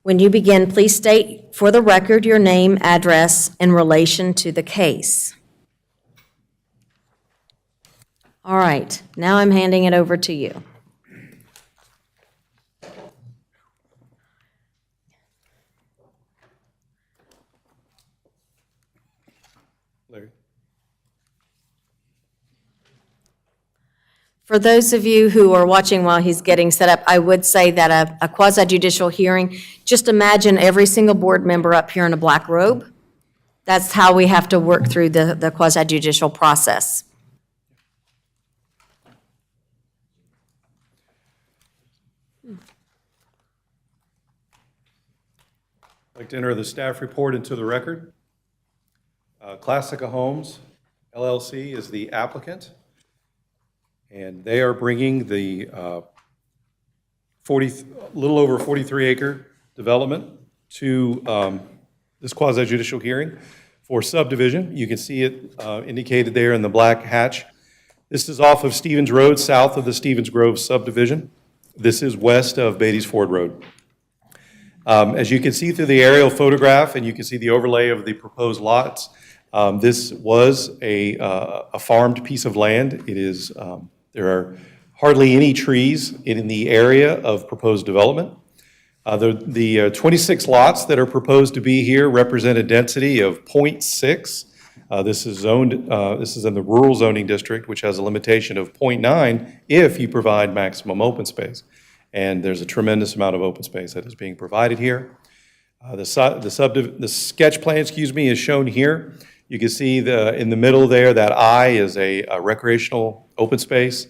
when you begin, please state for the record your name, address, in relation to the case. All right, now I'm handing it over to you. Larry? For those of you who are watching while he's getting set up, I would say that a quasi-judicial hearing, just imagine every single board member up here in a black robe. That's how we have to work through the quasi-judicial process. I'd like to enter the staff report into the record. Classica Homes LLC is the applicant, and they are bringing the little over 43-acre development to this quasi-judicial hearing for subdivision. You can see it indicated there in the black hatch. This is off of Stevens Road, south of the Stevens Grove subdivision. This is west of Beatty's Ford Road. As you can see through the aerial photograph, and you can see the overlay of the proposed lots, this was a farmed piece of land. It is, there are hardly any trees in the area of proposed development. The 26 lots that are proposed to be here represent a density of 0.6. This is zoned, this is in the rural zoning district, which has a limitation of 0.9 if you provide maximum open space. And there's a tremendous amount of open space that is being provided here. The sketch plan, is shown here. You can see in the middle there, that I is a recreational open space.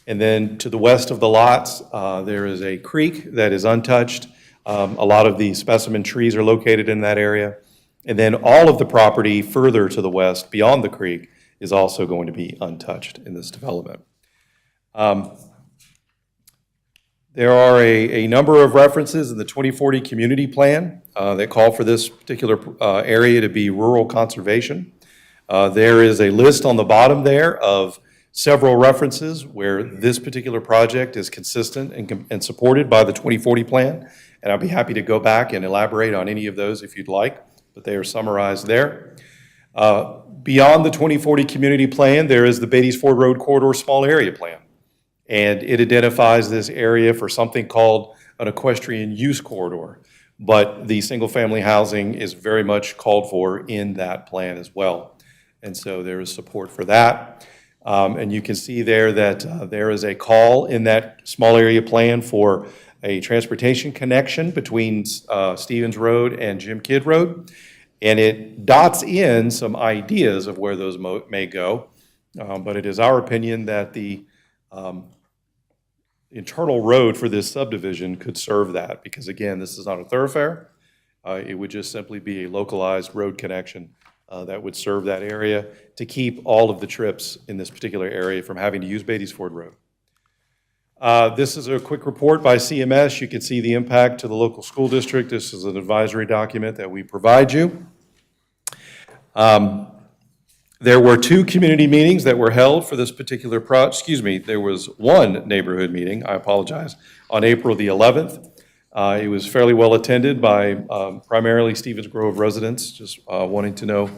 And then to the west of the lots, there is a creek that is untouched. A lot of the specimen trees are located in that area. And then all of the property further to the west, beyond the creek, is also going to be untouched in this development. There are a number of references in the 2040 community plan that call for this particular area to be rural conservation. There is a list on the bottom there of several references where this particular project is consistent and supported by the 2040 plan, and I'll be happy to go back and elaborate on any of those if you'd like, but they are summarized there. Beyond the 2040 community plan, there is the Beatties Ford Road Corridor Small Area Plan, and it identifies this area for something called an equestrian use corridor, but the single-family housing is very much called for in that plan as well, and so there is support for that. And you can see there that there is a call in that small area plan for a transportation connection between Stevens Road and Jim Kidd Road. And it dots in some ideas of where those may go. But it is our opinion that the internal road for this subdivision could serve that. Because again, this is not a thoroughfare. It would just simply be a localized road connection that would serve that area to keep all of the trips in this particular area from having to use Beatties Ford Road. This is a quick report by CMS. You can see the impact to the local school district. This is an advisory document that we provide you. There were 2 community meetings that were held for this particular there was 1 neighborhood meeting, I apologize, on April the 11th. It was fairly well attended by primarily Stevens Grove residents, just wanting to know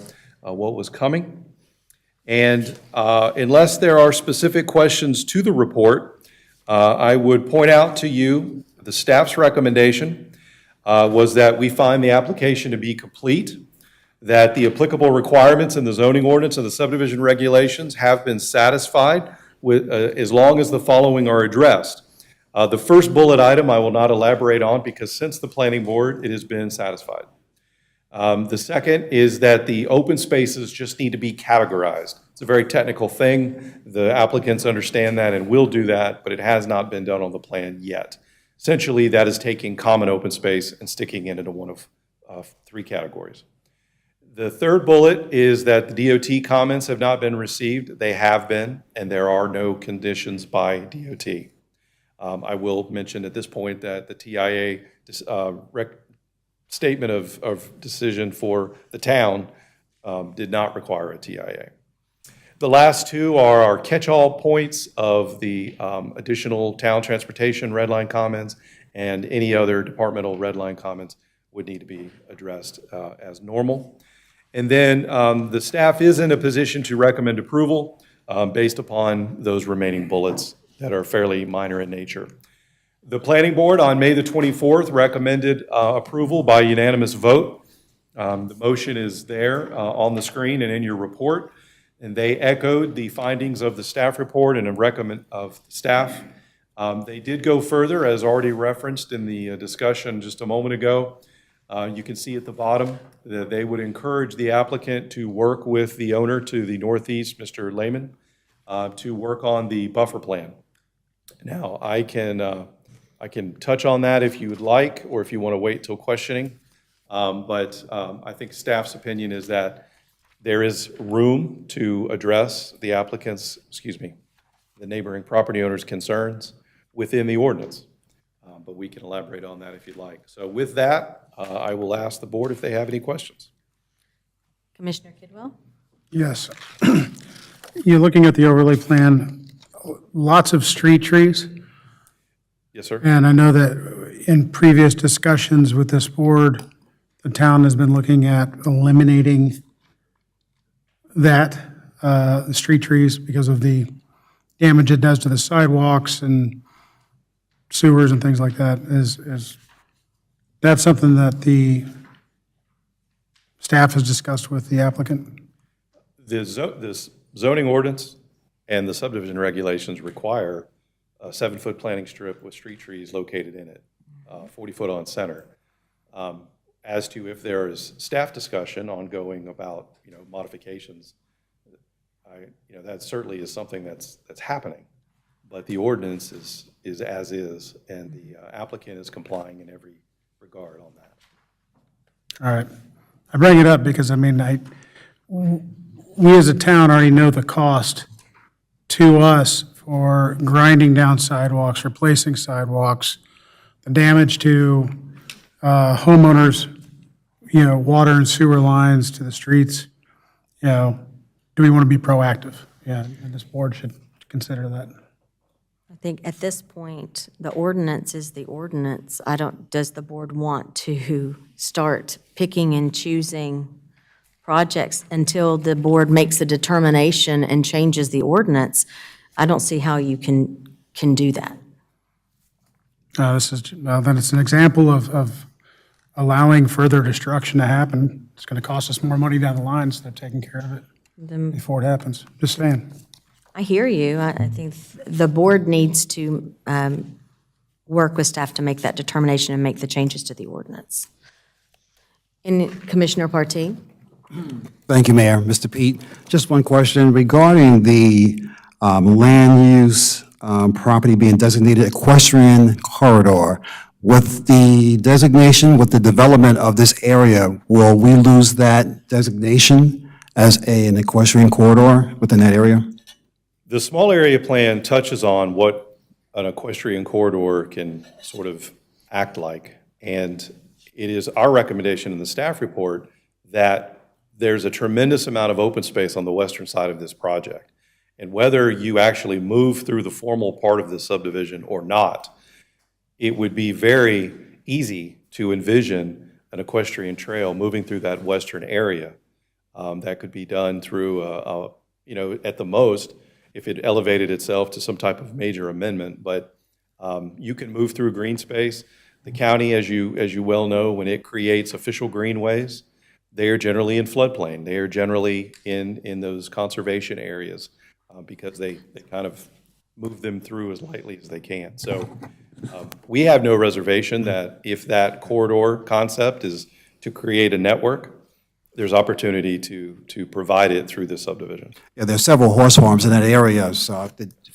what was coming. And unless there are specific questions to the report, I would point out to you the staff's recommendation was that we find the application to be complete, that the applicable requirements in the zoning ordinance and the subdivision regulations have been satisfied with, as long as the following are addressed. The first bullet item I will not elaborate on because since the planning board, it has been satisfied. The second is that the open spaces just need to be categorized. It's a very technical thing. The applicants understand that and will do that, but it has not been done on the plan yet. Essentially, that is taking common open space and sticking it into one of 3 categories. The third bullet is that the DOT comments have not been received. They have been, and there are no conditions by DOT. I will mention at this point that the TIA statement of decision for the town did not require a TIA. The last 2 are our catch-all points of the additional town transportation red line comments, and any other departmental red line comments would need to be addressed as normal. And then the staff is in a position to recommend approval based upon those remaining bullets that are fairly minor in nature. The planning board on May the 24th recommended approval by unanimous vote. The motion is there on the screen and in your report, and they echoed the findings of the staff report and a recommend of staff. They did go further, as already referenced in the discussion just a moment ago. You can see at the bottom that they would encourage the applicant to work with the owner to the northeast, Mr. Lehman, to work on the buffer plan. Now, I can touch on that if you would like, or if you want to wait till questioning. But I think staff's opinion is that there is room to address the applicant's, the neighboring property owner's concerns within the ordinance. But we can elaborate on that if you'd like. So with that, I will ask the board if they have any questions. Commissioner Kidwell? Yes. You're looking at the overlay plan, lots of street trees. Yes, sir. And I know that in previous discussions with this board, the town has been looking at eliminating that, the street trees, because of the damage it does to the sidewalks and sewers and things like that. Is that something that the staff has discussed with the applicant? The zoning ordinance and the subdivision regulations require a 7-foot planting strip with street trees located in it, 40-foot on center. As to if there is staff discussion ongoing about, modifications, that certainly is something that's happening. But the ordinance is as is, and the applicant is complying in every regard on that. All right. I bring it up because, I mean, we as a town already know the cost to us for grinding down sidewalks, replacing sidewalks, the damage to homeowners, water and sewer lines to the streets. Do we want to be proactive? Yeah, and this board should consider that. I think at this point, the ordinance is the ordinance. Does the board want to start picking and choosing projects until the board makes a determination and changes the ordinance? I don't see how you can do that. Then it's an example of allowing further destruction to happen. It's going to cost us more money down the line instead of taking care of it before it happens. Just saying. I hear you. I think the board needs to work with staff to make that determination and make the changes to the ordinance. And Commissioner Partee? Thank you, Mayor. Mr. Pete, just one question regarding the land use property being designated equestrian corridor. With the designation, with the development of this area, will we lose that designation as an equestrian corridor within that area? The small area plan touches on what an equestrian corridor can sort of act like. And it is our recommendation in the staff report that there's a tremendous amount of open space on the western side of this project. And whether you actually move through the formal part of the subdivision or not, it would be very easy to envision an equestrian trail moving through that western area. That could be done through, at the most, if it elevated itself to some type of major amendment. But you can move through green space. The county, as you well know, when it creates official greenways, they are generally in floodplain. They are generally in those conservation areas because they kind of move them through as lightly as they can. So we have no reservation that if that corridor concept is to create a network, there's opportunity to provide it through this subdivision. Yeah, there's several horse farms in that area, so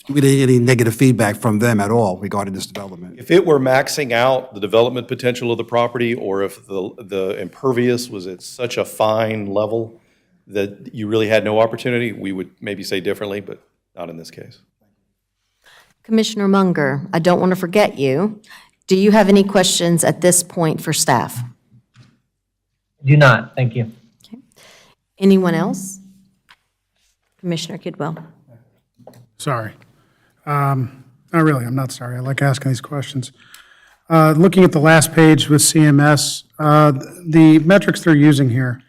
we didn't get any negative feedback from them at all regarding this development. If it were maxing out the development potential of the property, or if the impervious was at such a fine level that you really had no opportunity, we would maybe say differently, but not in this case. Commissioner Munger, I don't want to forget you. Do you have any questions at this point for staff? Do not, thank you. Anyone else? Commissioner Kidwell? Sorry. Not really, I'm not sorry. I like asking these questions. Looking at the last page with CMS, the metrics they're using here,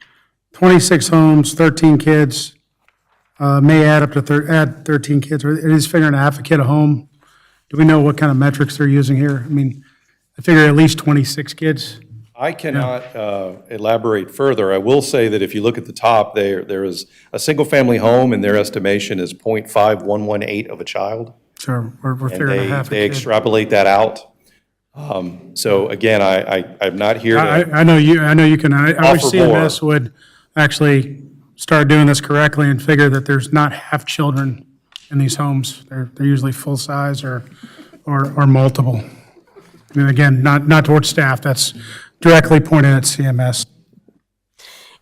26 homes, 13 kids, may add up to add 13 kids. It is figuring half a kid a home. Do we know what kind of metrics they're using here? I mean, I figure at least 26 kids. I cannot elaborate further. I will say that if you look at the top, there is a single-family home, and their estimation is 0.5118 of a child. So we're figuring half a They kid. extrapolate that out. So again, I'm not here to I know you can, I wish offer more. CMS would actually start doing this correctly and figure that there's not half children in these homes. They're usually full size or multiple. I mean, again, not towards staff, that's directly pointed at CMS.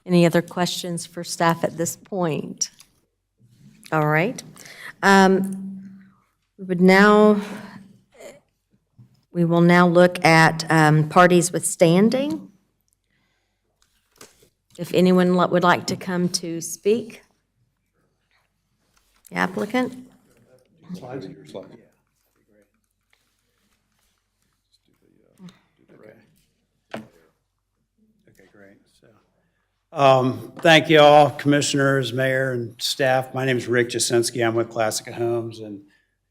Any other questions for staff at this point? All right. We will now look at parties withstanding. If anyone would like to come to speak. The applicant? Thank you all, commissioners, mayor, and staff. My name is Rick Jasinski. I'm with Classica Homes, and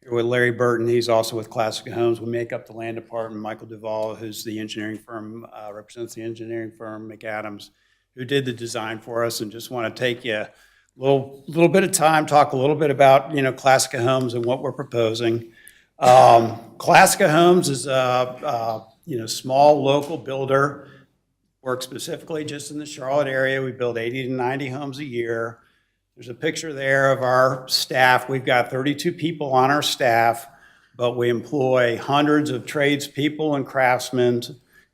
here with Larry Burton. He's also with Classica Homes. We make up the land department. Michael Duvall, who's the engineering firm, represents the engineering firm, McAdams, who did the design for us, and just want to take you a little bit of time, talk a little bit about, Classica Homes and what we're proposing. Classica Homes is a, small local builder. Work specifically just in the Charlotte area. We build 80 to 90 homes a year. There's a picture there of our staff. We've got 32 people on our staff, but we employ hundreds of tradespeople and craftsmen,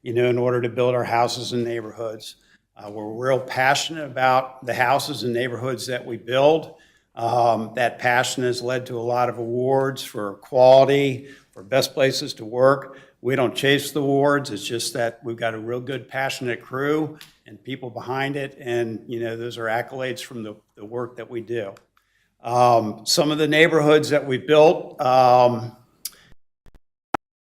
in order to build our houses and neighborhoods. We're real passionate about the houses and neighborhoods that we build. That passion has led to a lot of awards for quality, for best places to work. We don't chase the awards, it's just that we've got a real good, passionate crew and people behind it, and, you know, those are accolades from the work that we do. Some of the neighborhoods that we built,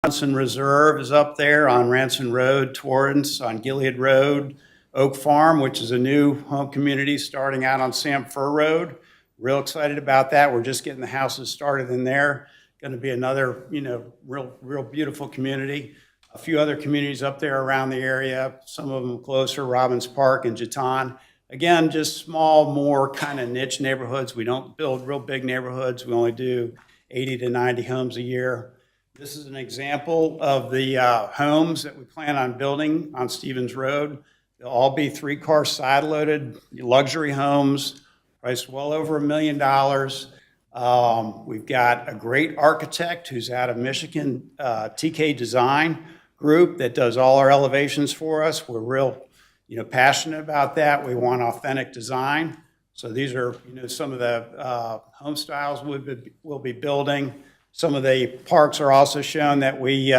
Ranson Reserve is up there on Ranson Road, Torrance, on Gilead Road, Oak Farm, which is a new home community starting out on Sam Fur Road. Real excited about that. We're just getting the houses started in there. Going to be another, you know, real beautiful community. A few other communities up there around the area, some of them closer, Robbins Park and Jatan. Again, just small, more kind of niche neighborhoods. We don't build real big neighborhoods. We only do 80 to 90 homes a year. This is an example of the homes that we plan on building on Stevens Road. They'll all be 3-car side-loaded luxury homes, priced well over $1 million. We've got a great architect who's out of Michigan, TK Design Group, that does all our elevations for us. We're real, you know, passionate about that. We want authentic design. So these are, you know, some of the home styles we'll be building. Some of the parks are also shown that we, you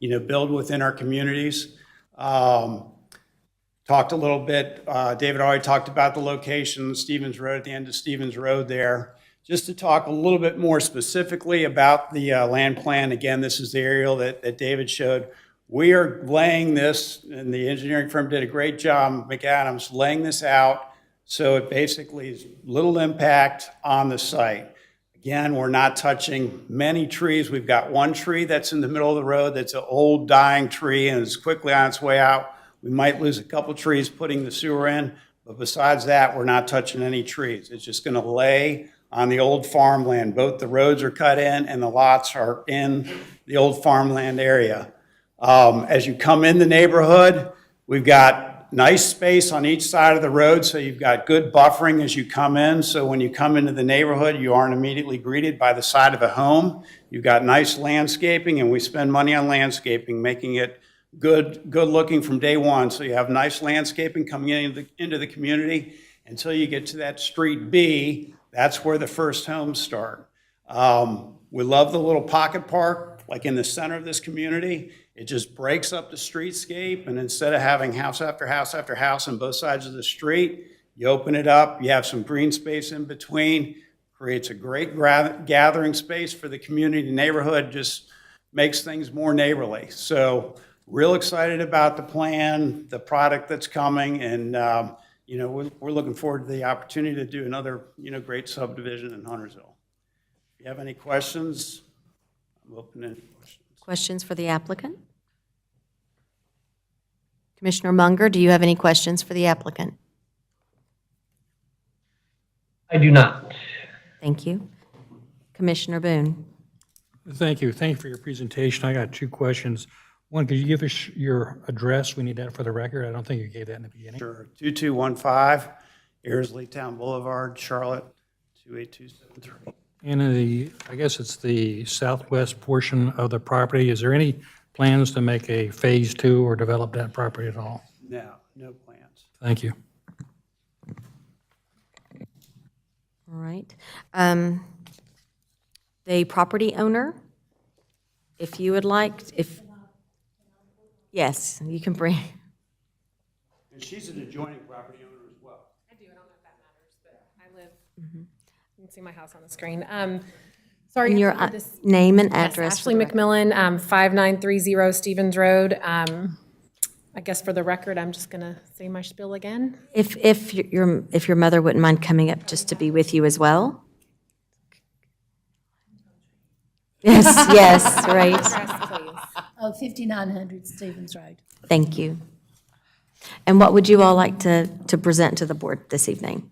know, build within our communities. Talked a little bit, David already talked about the location, Stevens Road, at the end of Stevens Road there. Just to talk a little bit more specifically about the land plan, again, this is the aerial that David showed. We are laying this, and the engineering firm did a great job, McAdams, laying this out so it basically is little impact on the site. Again, we're not touching many trees. We've got one tree that's in the middle of the road that's an old dying tree and is quickly on its way out. We might lose a couple trees putting the sewer in, but besides that, we're not touching any trees. It's just going to lay on the old farmland. Both the roads are cut in and the lots are in the old farmland area. As you come in the neighborhood, we've got nice space on each side of the road, so you've got good buffering as you come in. So when you come into the neighborhood, you aren't immediately greeted by the side of a home. You've got nice landscaping, and we spend money on landscaping, making it good looking from day one. So you have nice landscaping coming into the community until you get to that Street B. That's where the first homes start. We love the little pocket park, like in the center of this community. It just breaks up the streetscape, and instead of having house after house after house on both sides of the street, you open it up, you have some green space in between, creates a great gathering space for the community neighborhood, just makes things more neighborly. So real excited about the plan, the product that's coming, and you know, we're looking forward to the opportunity to do another, you know, great subdivision in Huntersville. If you have any questions, I'm open to any questions. Questions for the applicant? Commissioner Munger, do you have any questions for the applicant? I do not. Thank you. Commissioner Boone? Thank you. Thank you for your presentation. I got 2 questions. One, could you give us your address? We need that for the record. I don't think you gave that in the beginning. Sure. 2215 Ayersley Town Boulevard, Charlotte, 28273. And I guess it's the southwest portion of the property. Is there any plans to make a phase 2 or develop that property at all? No, no plans. Thank you. All right. The property owner, if you would like, yes, you can bring. And she's an adjoining property owner as well. I do, I don't know if that matters, but I live, you can see my house on the screen. Sorry. And you your have to read this. name and Yes, address. for Ashley the record. McMillan, 5930 Stevens Road. I guess for the record, I'm just gonna say my spiel again. If your mother wouldn't mind coming up just to be with you as well? Yes, yes, right. Address, please. Oh, 5900 Stevens Road. Thank you. And what would you all like to present to the board this evening?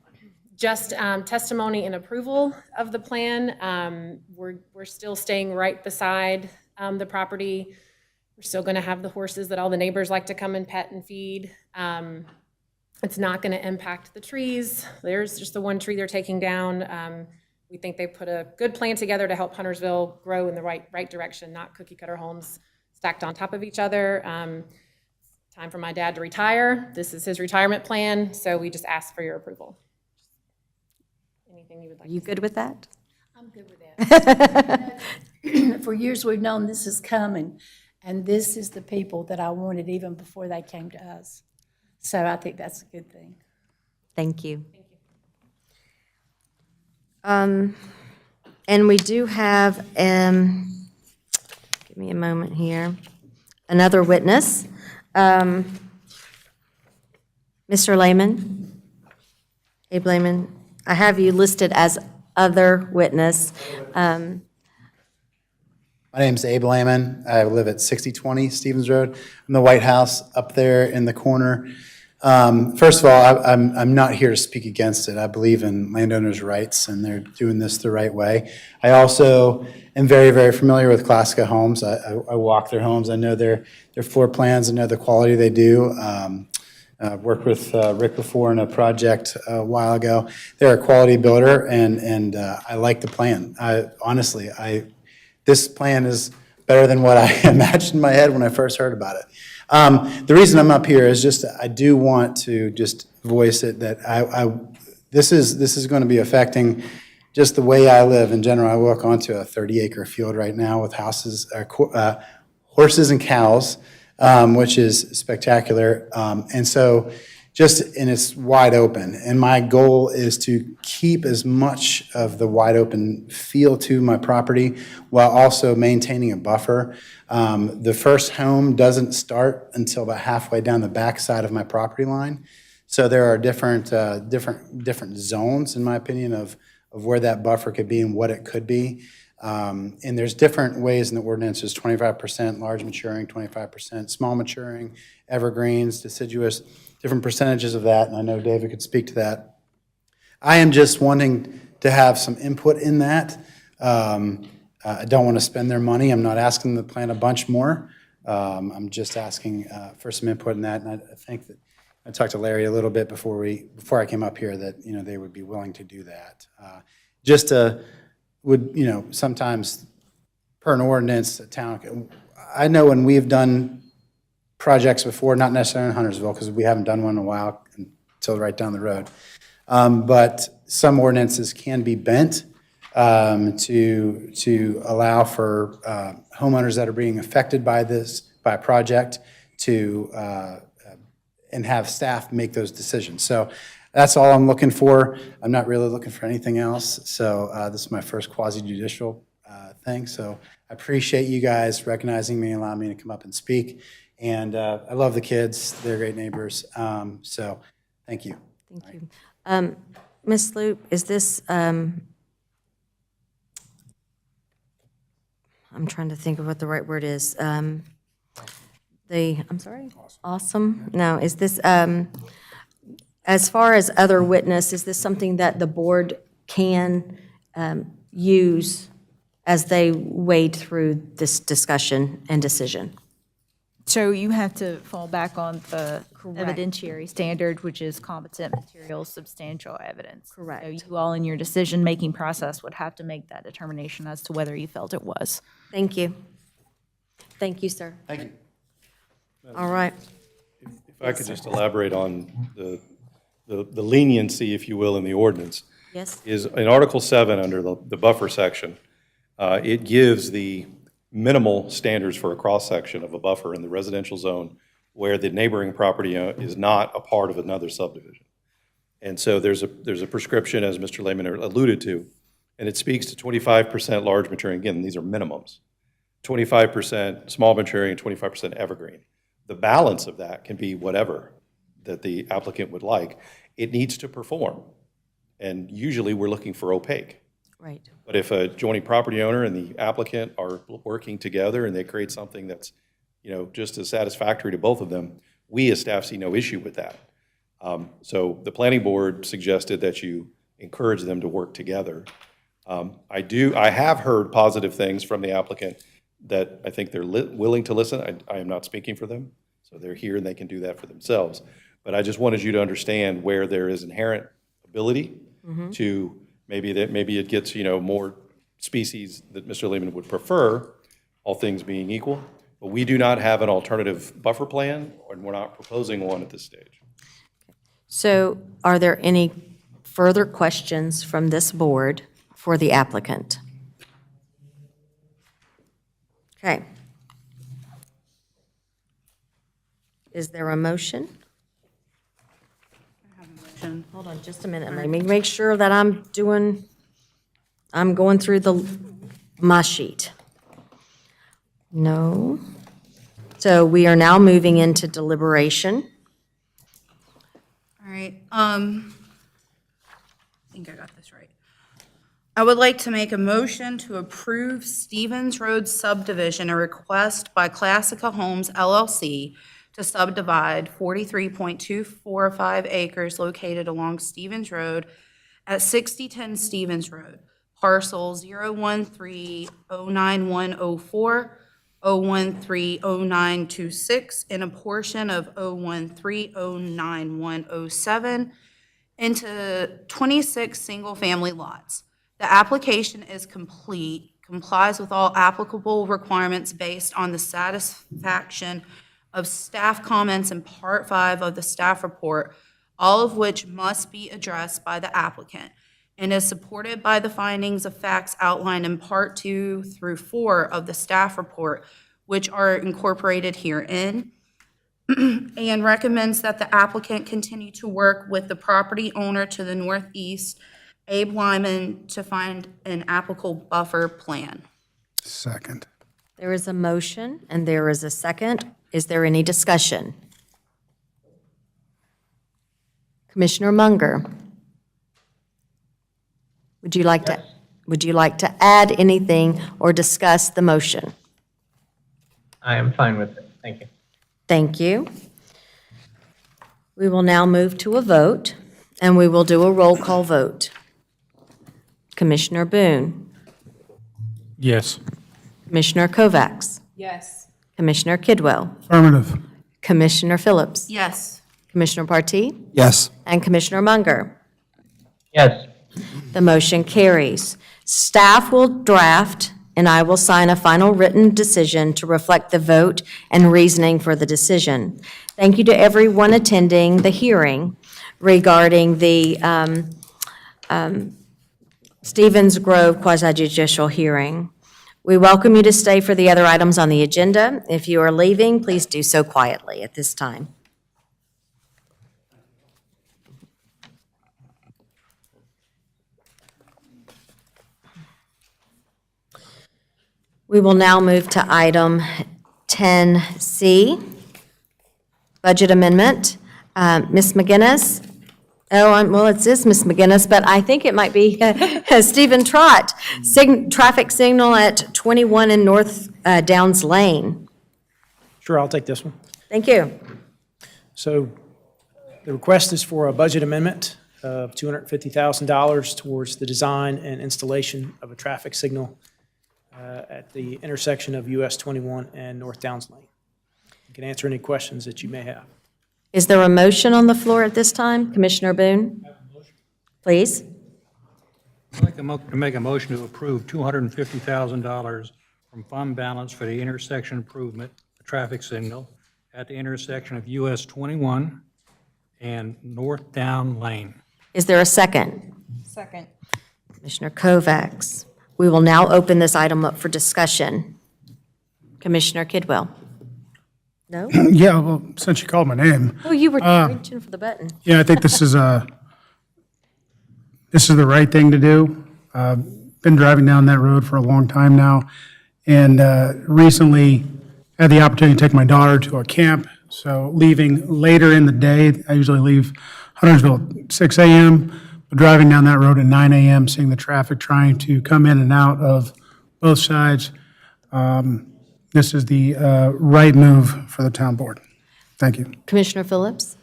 Just testimony and approval of the plan. We're still staying right beside the property. We're still going to have the horses that all the neighbors like to come and pet and feed. It's not going to impact the trees. There's just the one tree they're taking down. We think they put a good plan together to help Huntersville grow in the right direction, not cookie cutter homes stacked on top of each other. time for my dad to retire. This is his retirement plan, so we just ask for your approval. Anything you would like? You good with that? I'm good with that. For years, we've known this is coming, and this is the people that I wanted even before they came to us. So I think that's a good thing. Thank you. And we do have, give me a moment here, another witness. Mr. Lehman, Abe Lehman, I have you listed as other witness. My name's Abe Lehman. I live at 6020 Stevens Road. I'm the White House up there in the corner. First of all, I'm not here to speak against it. I believe in landowners' rights, and they're doing this the right way. I also am very, very familiar with Classica Homes. I walk their homes. I know their floor plans. I know the quality they do. I've worked with Rick before in a project a while ago. They're a quality builder, and I like the plan. Honestly, this plan is better than what I imagined in my head when I first heard about it. The reason I'm up here is just I do want to just voice it that this is going to be affecting just the way I live in general. I walk onto a 30-acre field right now with houses, horses and cows, which is spectacular. And so and it's wide open. And my goal is to keep as much of the wide open feel to my property while also maintaining a buffer. The first home doesn't start until about halfway down the backside of my property line. So there are different zones, in my opinion, of where that buffer could be and what it could be. And there's different ways in the ordinances, 25% large maturing, 25% small maturing, evergreens, deciduous, different percentages of that, and I know David could speak to that. I am just wanting to have some input in that. I don't want to spend their money. I'm not asking them to plant a bunch more. I'm just asking for some input in that, and I think that I talked to Larry a little bit before I came up here that, they would be willing to do that. Sometimes per an ordinance, a town, I know when we've done projects before, not necessarily in Huntersville, because we haven't done one in a while until right down the road. But some ordinances can be bent to allow for homeowners that are being affected by a project and have staff make those decisions. So that's all I'm looking for. I'm not really looking for anything else. So this is my first quasi-judicial thing. So I appreciate you guys recognizing me and allowing me to come up and speak. And I love the kids. They're great neighbors. So thank you. Thank you. Ms. Loop, is this, I'm trying to think of what the right word is. I'm sorry? Awesome. No, is this, as far as other witness, is this something that the board can use as they wade through this discussion and decision? So you have to fall back on the evidentiary standard, which is competent materials, substantial evidence. Correct. So you all in your decision-making process would have to make that determination as to whether you felt it was. Thank you. Thank you, sir. Thank you. All right. If I could just elaborate on the leniency, if you will, in the ordinance. Yes. Is in Article 7, under the buffer section, it gives the minimal standards for a cross-section of a buffer in the residential zone where the neighboring property is not a part of another subdivision. And so there's a prescription, as Mr. Lehman alluded to, and it speaks to 25% large maturing. Again, these are minimums. 25% small maturing and 25% evergreen. The balance of that can be whatever that the applicant would like. It needs to perform. And usually we're looking for opaque. Right. But if a joining property owner and the applicant are working together and they create something that's, just as satisfactory to both of them, we as staff see no issue with that. So the planning board suggested that you encourage them to work together. I have heard positive things from the applicant that I think they're willing to listen. I am not speaking for them, so they're here and they can do that for themselves. But I just wanted you to understand where there is inherent ability to maybe it gets, more species that Mr. Lehman would prefer, all things being equal. But we do not have an alternative buffer plan, and we're not proposing one at this stage. So are there any further questions from this board for the applicant? Okay. Is there a motion? Hold on just a minute. Let me make sure that I'm going through my sheet. No. So we are now moving into deliberation. All right, I think I got this right. I would like to make a motion to approve Stevens Road subdivision, a request by Classica Homes LLC to subdivide 43.245 acres located along Stevens Road at 6010 Stevens Road, parcel 013-09104, 013-0926, and a portion of 013-09107 into 26 single-family lots. The application is complete, complies with all applicable requirements based on the satisfaction of staff comments in Part 5 of the staff report, all of which must be addressed by the applicant, and is supported by the findings of facts outlined in Part 2 through 4 of the staff report, which are incorporated herein, and recommends that the applicant continue to work with the property owner to the northeast, Abe Lyman, to find an applicable buffer plan. Second. There is a motion and there is a second. Is there any discussion? Commissioner Munger, would you like to add anything or discuss the motion? I am fine with it. Thank you. Thank you. We will now move to a vote, and we will do a roll call vote. Commissioner Boone, Yes. Commissioner Kovacs, Yes. Commissioner Kidwell, Affirmative. Commissioner Phillips, Yes. Commissioner Partee, Yes. and Commissioner Munger. Yes. The motion carries. Staff will draft, and I will sign a final written decision to reflect the vote and reasoning for the decision. Thank you to everyone attending the hearing regarding the Stevens Grove quasi-judicial hearing. We welcome you to stay for the other items on the agenda. If you are leaving, please do so quietly at this time. We will now move to item 10C, budget amendment. Ms. McGinnis? Well, it is Ms. McGinnis, but I think it might be Stephen Trott. Traffic signal at 21 in North Downs Lane. Sure, I'll take this one. Thank you. So the request is for a budget amendment of $250,000 towards the design and installation of a traffic signal at the intersection of US 21 and North Downs Lane. You can answer any questions that you may have. Is there a motion on the floor at this time? Commissioner Boone? Please. I'd like to make a motion to approve $250,000 from fund balance for the intersection improvement, a traffic signal at the intersection of US 21 and North Down Lane. Is there a second? Second. Commissioner Kovacs. We will now open this item up for discussion. Commissioner Kidwell? No? Yeah, well, since you called my name. Oh, you were reaching for the button. Yeah, I think this is the right thing to do. Been driving down that road for a long time now, and recently had the opportunity to take my daughter to a camp. So leaving later in the day, I usually leave Huntersville at 6 a.m., but driving down that road at 9 a.m., seeing the traffic trying to come in and out of both sides, this is the right move for the town board. Thank you. Commissioner Phillips?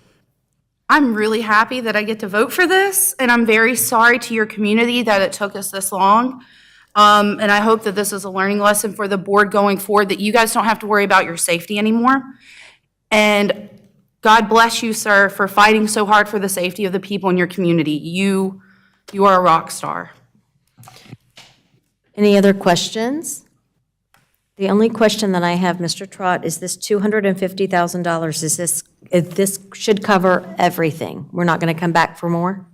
I'm really happy that I get to vote for this, and I'm very sorry to your community that it took us this long. And I hope that this is a learning lesson for the board going forward, that you guys don't have to worry about your safety anymore. And God bless you, sir, for fighting so hard for the safety of the people in your community. You are a rock star. Any other questions? The only question that I have, Mr. Trott, is this $250,000, if this should cover everything? We're not going to come back for more?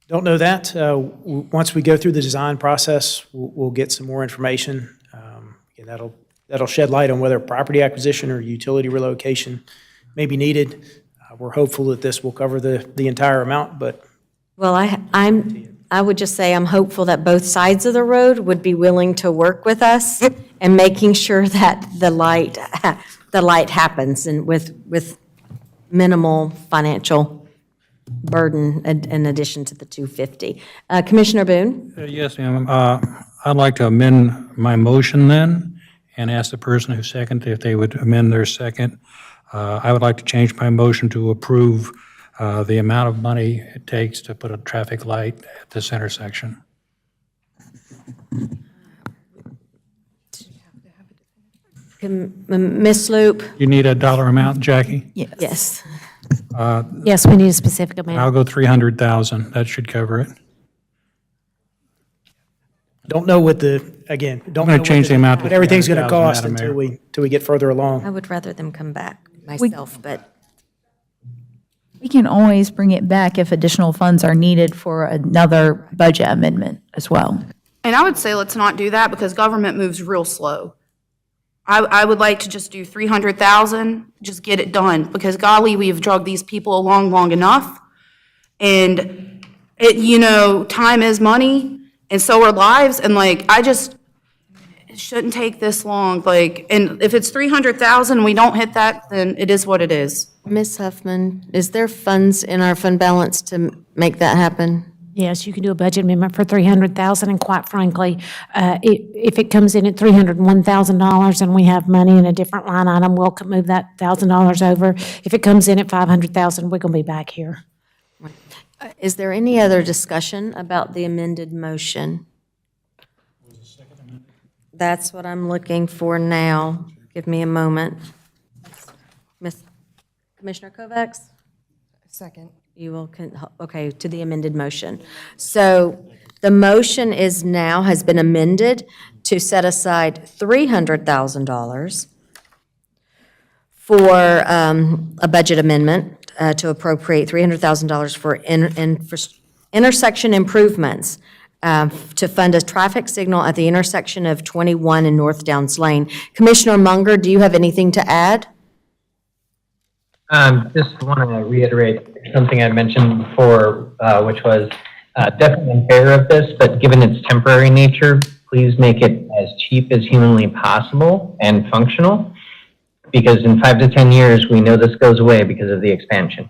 Don't know that. Once we go through the design process, we'll get some more information. And that'll shed light on whether property acquisition or utility relocation may be needed. We're hopeful that this will cover the entire amount, but Well, I would just say I'm hopeful that both sides of the road would be willing to work with us and making sure that the light happens and with minimal financial burden in addition to the 250. Commissioner Boone? Yes, ma'am. I'd like to amend my motion then and ask the person who seconded if they would amend their second. I would like to change my motion to approve the amount of money it takes to put a traffic light at this intersection. Ms. Loop? You need a dollar amount, Jackie? Yes. Yes, we need a specific amount. I'll go 300,000. That should cover it. don't know what the, again, don't I'm gonna know change the amount to what everything's going to 300,000, cost Madam Mayor. until we get further along. I would rather them come back myself, but We can always bring it back if additional funds are needed for another budget amendment as well. And I would say let's not do that because government moves real slow. I would like to just do 300,000, just get it done, because golly, we've drug these people along long enough. And time is money, and so are lives, and it shouldn't take this long, and if it's 300,000 and we don't hit that, then it is what it is. Ms. Huffman, is there funds in our fund balance to make that happen? Yes, you can do a budget amendment for 300,000, and quite frankly, if it comes in at $301,000 and we have money in a different line item, we'll move that $1,000 over. If it comes in at 500,000, we're going to be back here. Is there any other discussion about the amended motion? That's what I'm looking for now. Give me a moment. Commissioner Kovacs? Second. You will, okay, to the amended motion. So the motion has been amended to set aside $300,000 for a budget amendment to appropriate $300,000 for intersection improvements to fund a traffic signal at the intersection of 21 and North Downs Lane. Commissioner Munger, do you have anything to add? Just want to reiterate something I mentioned before, which was definitely in favor of this, but given its temporary nature, please make it as cheap as humanly possible and functional, because in 5 to 10 years, we know this goes away because of the expansion.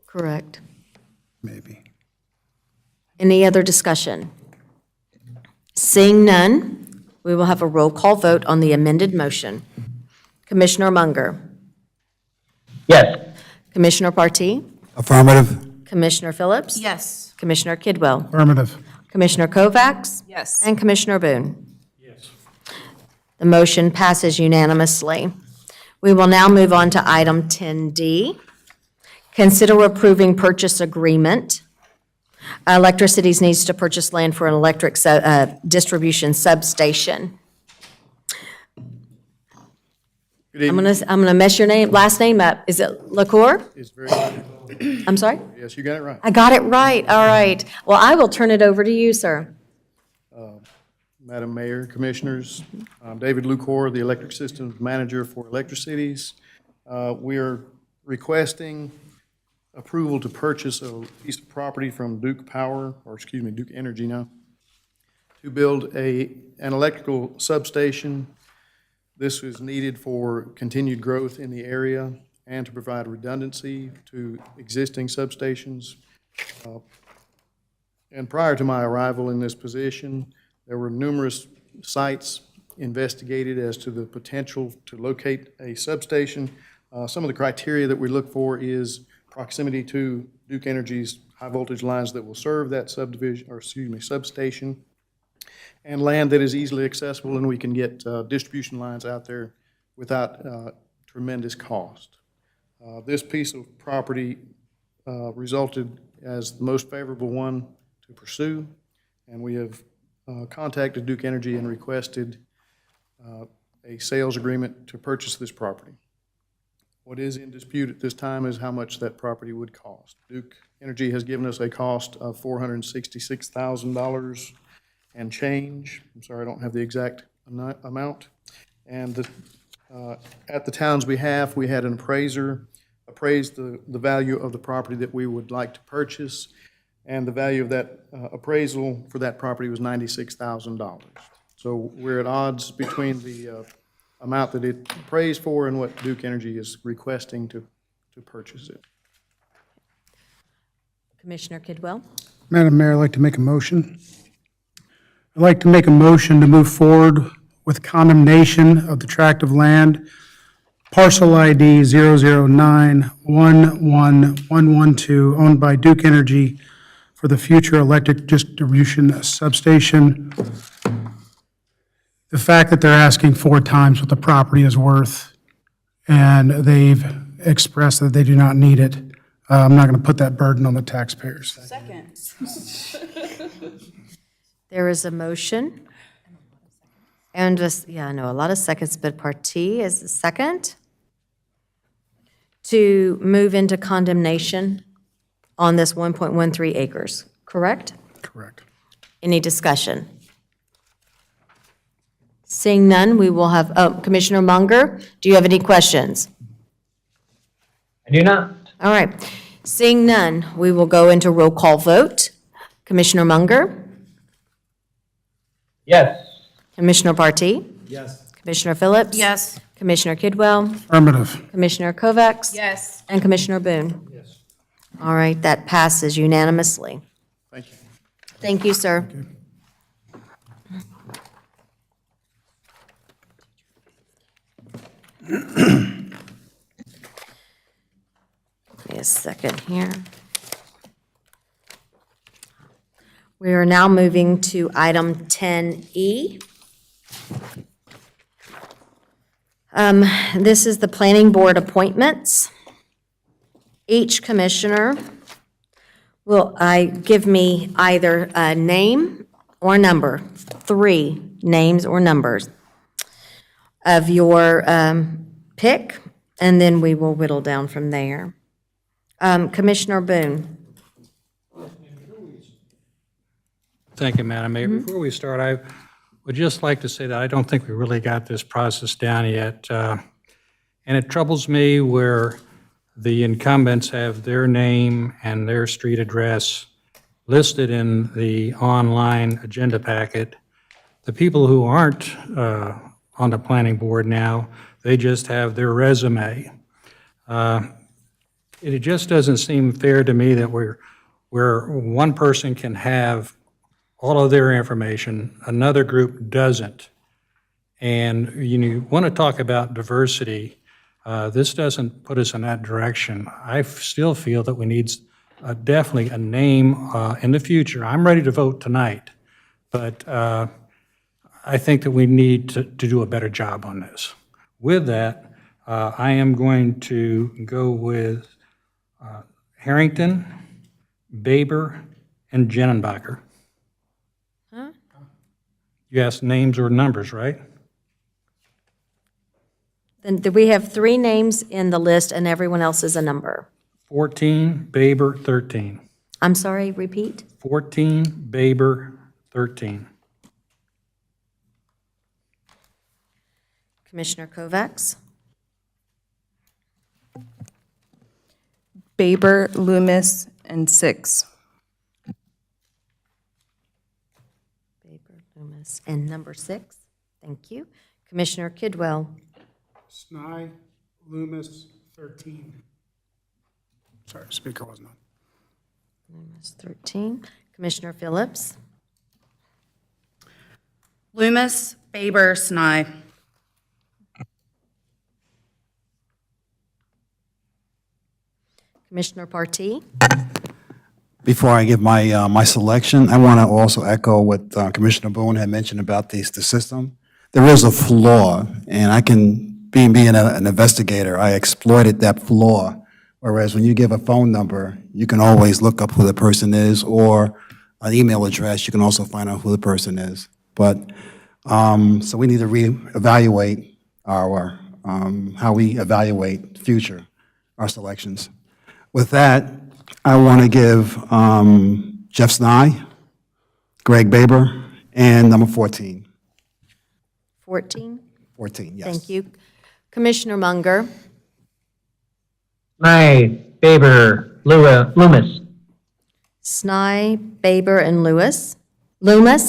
Correct. Maybe. Any other discussion? Seeing none, we will have a roll call vote on the amended motion. Commissioner Munger. Yes. Commissioner Partee. Affirmative. Commissioner Phillips. Yes. Commissioner Kidwell. Affirmative. Commissioner Kovacs. Yes. And Commissioner Boone. Yes. The motion passes unanimously. We will now move on to item 10D. Consider approving purchase agreement. Electricities needs to purchase land for an electric distribution substation. I'm gonna mess your last name up. Is it LaCour? It's very good. I'm sorry? Yes, you got it right. I got it right. All right. Well, I will turn it over to you, sir. Madam Mayor, Commissioners, I'm David Lucor, the Electric Systems Manager for Electricities. We are requesting approval to purchase a piece of property from Duke Energy now, to build an electrical substation. This is needed for continued growth in the area and to provide redundancy to existing substations. And prior to my arrival in this position, there were numerous sites investigated as to the potential to locate a substation. Some of the criteria that we look for is proximity to Duke Energy's high voltage lines that will serve that substation, and land that is easily accessible and we can get distribution lines out there without tremendous cost. This piece of property resulted as the most favorable one to pursue, and we have contacted Duke Energy and requested a sales agreement to purchase this property. What is in dispute at this time is how much that property would cost. Duke Energy has given us a cost of $466,000 and change. I'm sorry, I don't have the exact amount. And at the town's behalf, we had an appraiser appraise the value of the property that we would like to purchase, and the value of that appraisal for that property was $96,000. So we're at odds between the amount that it appraised for and what Duke Energy is requesting to purchase it. Commissioner Kidwell? Madam Mayor, I'd like to make a motion. I'd like to make a motion to move forward with condemnation of the tract of land, parcel ID 009111112, owned by Duke Energy for the future electric distribution substation. The fact that they're asking 4 times what the property is worth, and they've expressed that they do not need it, I'm not going to put that burden on the taxpayers. Second. There is a motion. And just, yeah, I know, a lot of seconds, but Partee is the second to move into condemnation on this 1.13 acres, correct? Correct. Any discussion? Seeing none, we will have, Commissioner Munger, do you have any questions? I do not. All right. Seeing none, we will go into roll call vote. Commissioner Munger? Yes. Commissioner Partee? Yes. Commissioner Phillips? Yes. Commissioner Kidwell? Affirmative. Commissioner Kovacs? Yes. And Commissioner Boone? Yes. All right, that passes unanimously. Thank you. Thank you, sir. Give me a second here. We are now moving to item 10E. This is the planning board appointments. Each commissioner will give me either a name or number, 3 names or numbers of your pick, and then we will whittle down from there. Commissioner Boone. Thank you, Madam Mayor. Before we start, I would just like to say that I don't think we really got this process down yet. And it troubles me where the incumbents have their name and their street address listed in the online agenda packet. The people who aren't on the planning board now, they just have their resume. It just doesn't seem fair to me that where one person can have all of their information, another group doesn't. And you want to talk about diversity, this doesn't put us in that direction. I still feel that we need definitely a name in the future. I'm ready to vote tonight, but I think that we need to do a better job on this. With that, I am going to go with Harrington, Baber, and Jennenbacher. Huh? You asked names or numbers, right? Then we have 3 names in the list and everyone else is a number. 14, Baber, 13. I'm sorry, repeat? 14, Baber, 13. Commissioner Kovacs? Baber, Loomis, and 6. Baber, Loomis, and number 6. Thank you. Commissioner Kidwell? Snide, Loomis, 13. Sorry, speaker wasn't on. Loomis, 13. Commissioner Phillips? Loomis, Baber, Snide. Commissioner Partee? Before I give my selection, I want to also echo what Commissioner Boone had mentioned about the system. There is a flaw, and I can, being an investigator, I exploited that flaw. Whereas when you give a phone number, you can always look up who the person is, or an email address, you can also find out who the person is. But So we need to reevaluate our, how we evaluate our selections. With that, I want to give Jeff Snye, Greg Baber, and number 14. 14? 14, yes. Thank you. Commissioner Munger, Nye, Baber, Loomis. Snye, Baber, and Loomis,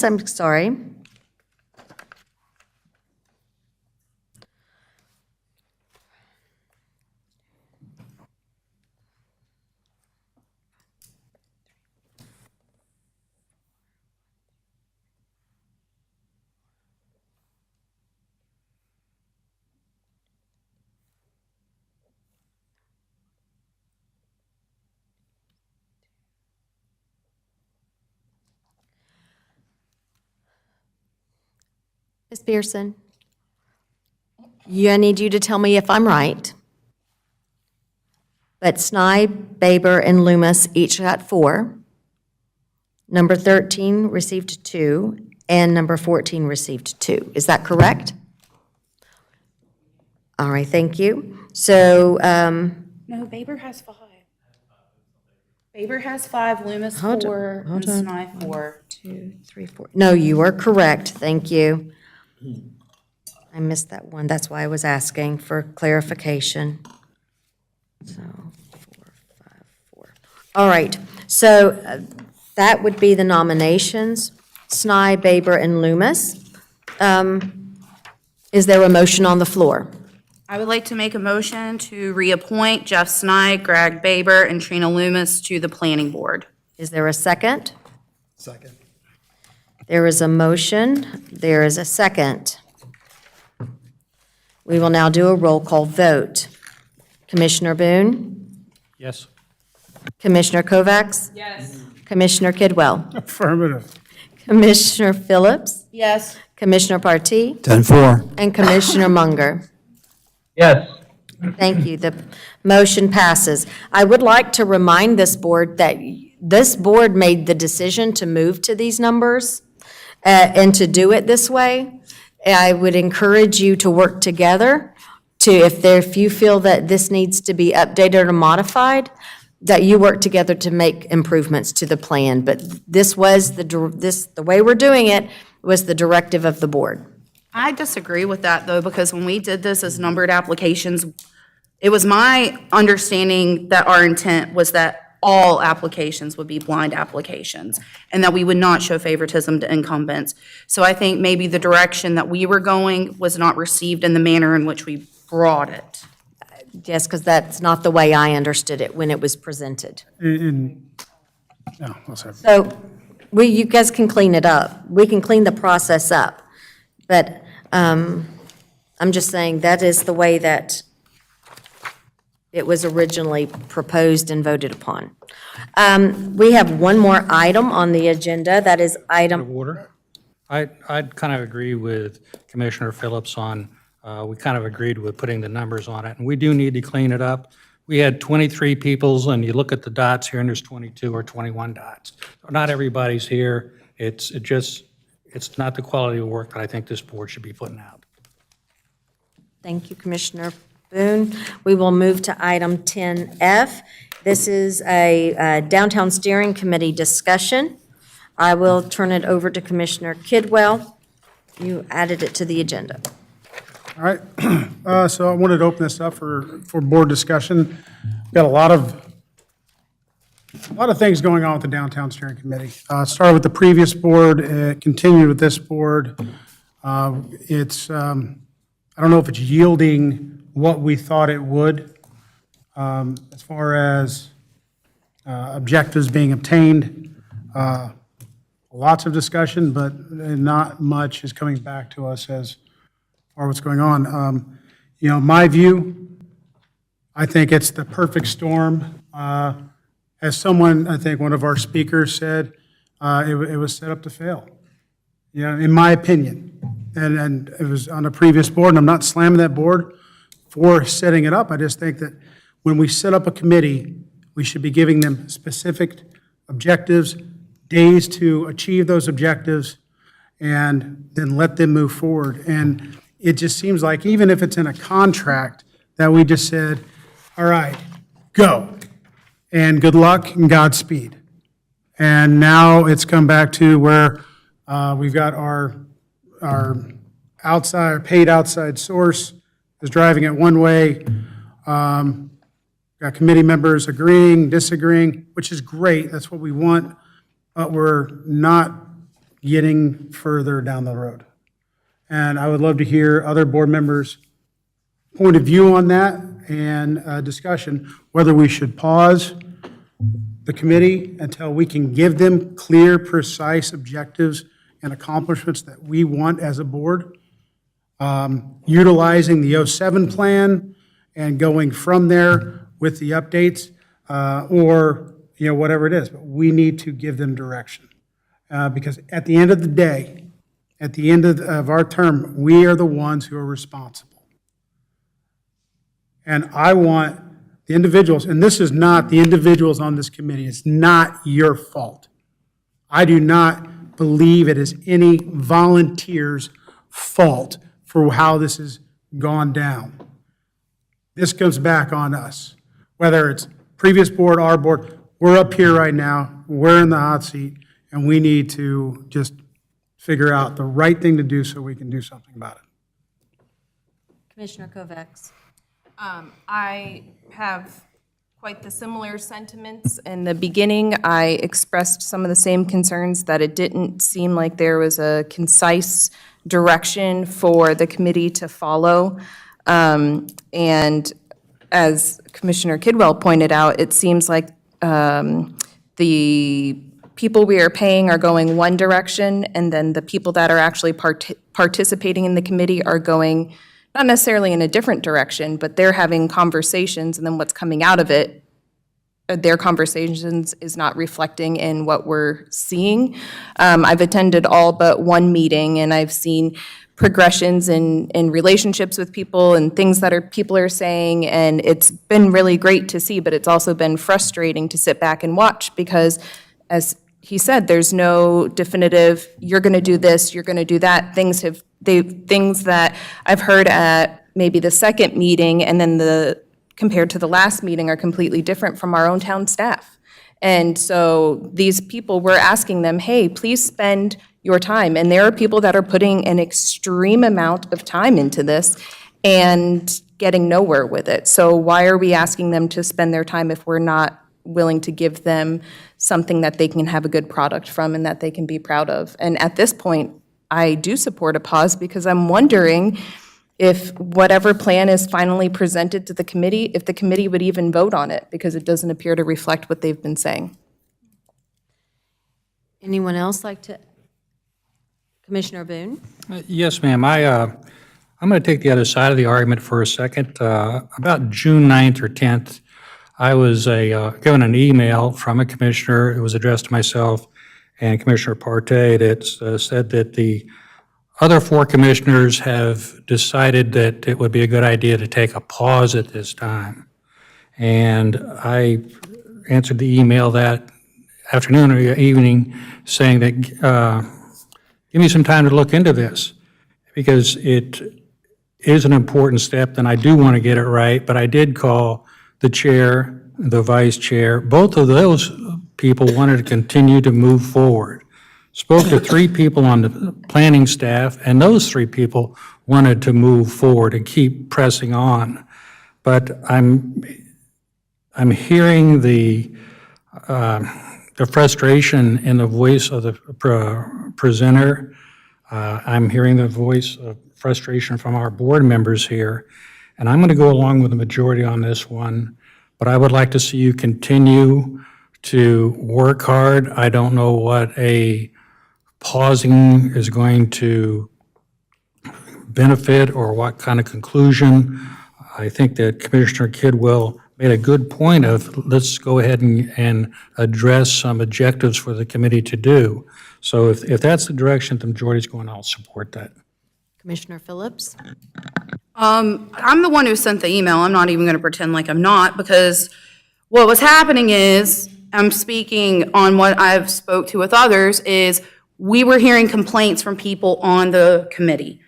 I'm sorry. Ms. Pearson, I need you to tell me if I'm right. But Snye, Baber, and Loomis each got 4. Number 13 received 2, and number 14 received 2. Is that correct? All right, thank you. So, No, Baber has 5. Baber has 5, Loomis Hold on, 4, and hold on. Snye 4. 2, 3, 4. No, you are correct. Thank you. I missed that one. That's why I was asking for clarification. So, 4, 5, 4. All right. So that would be the nominations, Snye, Baber, and Loomis. Is there a motion on the floor? I would like to make a motion to reappoint Jeff Snye, Greg Baber, and Trina Loomis to the Planning Board. Is there a second? Second. There is a motion. There is a second. We will now do a roll call vote. Commissioner Boone? Yes. Commissioner Kovacs? Yes. Commissioner Kidwell? Affirmative. Commissioner Phillips? Yes. Commissioner Partee? 10-4. And Commissioner Munger? Yes. Thank you. The motion passes. I would like to remind this board that this board made the decision to move to these numbers and to do it this way. I would encourage you to work together to, if you feel that this needs to be updated or modified, that you work together to make improvements to the plan. But this was the way we're doing it was the directive of the board. I disagree with that, though, because when we did this as numbered applications, it was my understanding that our intent was that all applications would be blind applications, and that we would not show favoritism to incumbents. So I think maybe the direction that we were going was not received in the manner in which we brought it. Yes, because that's not the way I understood it when it was presented. No, let's have. So you guys can clean it up. We can clean the process up. But I'm just saying that is the way that it was originally proposed and voted upon. We have one more item on the agenda. That is item. Order. I'd kind of agree with Commissioner Phillips on, we kind of agreed with putting the numbers on it, and we do need to clean it up. We had 23 peoples, and you look at the dots here, and there's 22 or 21 dots. Not everybody's here. It's not the quality of work that I think this board should be putting out. Thank you, Commissioner Boone. We will move to item 10F. This is a Downtown Steering Committee discussion. I will turn it over to Commissioner Kidwell. You added it to the agenda. All right, so I wanted to open this up for board discussion. Got a lot of things going on with the Downtown Steering Committee. Started with the previous board, continued with this board. It's, I don't know if it's yielding what we thought it would, as far as objectives being obtained. Lots of discussion, but not much is coming back to us as far as what's going on. My view, I think it's the perfect storm. As someone, I think one of our speakers said, it was set up to fail, in my opinion. And it was on a previous board, and I'm not slamming that board for setting it up. I just think that when we set up a committee, we should be giving them specific objectives, days to achieve those objectives, and then let them move forward. And it just seems like, even if it's in a contract, that we just said, all right, go, and good luck and Godspeed. And now it's come back to where we've got our paid outside source is driving it one way. Got committee members agreeing, disagreeing, which is great. That's what we want, but we're not getting further down the road. And I would love to hear other board members' point of view on that and discussion, whether we should pause the committee until we can give them clear, precise objectives and accomplishments that we want as a board, utilizing the 07 plan and going from there with the updates, or, whatever it is. But we need to give them direction. Because at the end of the day, at the end of our term, we are the ones who are responsible. And I want the individuals, and this is not the individuals on this committee, it's not your fault. I do not believe it is any volunteer's fault for how this has gone down. This comes back on us, whether it's previous board, our board. We're up here right now, we're in the hot seat, and we need to just figure out the right thing to do so we can do something about it. Commissioner Kovacs. I have quite the similar sentiments. In the beginning, I expressed some of the same concerns, that it didn't seem like there was a concise direction for the committee to follow. And as Commissioner Kidwell pointed out, it seems like the people we are paying are going one direction, and then the people that are actually participating in the committee are going not necessarily in a different direction, but they're having conversations, and then what's coming out of it, their conversations is not reflecting in what we're seeing. I've attended all but one meeting, and I've seen progressions in relationships with people and things that people are saying, and it's been really great to see, but it's also been frustrating to sit back and watch, because as he said, there's no definitive, you're going to do this, you're going to do that. Things that I've heard at maybe the second meeting and then compared to the last meeting are completely different from our own town staff. And so these people, we're asking them, hey, please spend your time. And there are people that are putting an extreme amount of time into this and getting nowhere with it. So why are we asking them to spend their time if we're not willing to give them something that they can have a good product from and that they can be proud of? And at this point, I do support a pause, because I'm wondering if whatever plan is finally presented to the committee, if the committee would even vote on it, because it doesn't appear to reflect what they've been saying. Anyone else like to? Commissioner Boone? Yes, ma'am. I'm going to take the other side of the argument for a second. About June 9th or 10th, I was given an email from a commissioner. It was addressed to myself and Commissioner Partey that said that the other four commissioners have decided that it would be a good idea to take a pause at this time. And I answered the email that afternoon or evening saying that give me some time to look into this, because it is an important step and I do want to get it right. But I did call the chair, the vice chair. Both of those people wanted to continue to move forward. Spoke to three people on the planning staff, and those three people wanted to move forward and keep pressing on. But I'm hearing the frustration in the voice of the presenter. I'm hearing the voice of frustration from our board members here, and I'm going to go along with the majority on this one. But I would like to see you continue to work hard. I don't know what a pausing is going to benefit or what kind of conclusion. I think that Commissioner Kidwell made a good point of let's go ahead and address some objectives for the committee to do. So if that's the direction the majority is going, I'll support that. Commissioner Phillips? I'm the one who sent the email. I'm not even going to pretend like I'm not, because what was happening is, I'm speaking on what I've spoke to with others, is we were hearing complaints from people on the committee.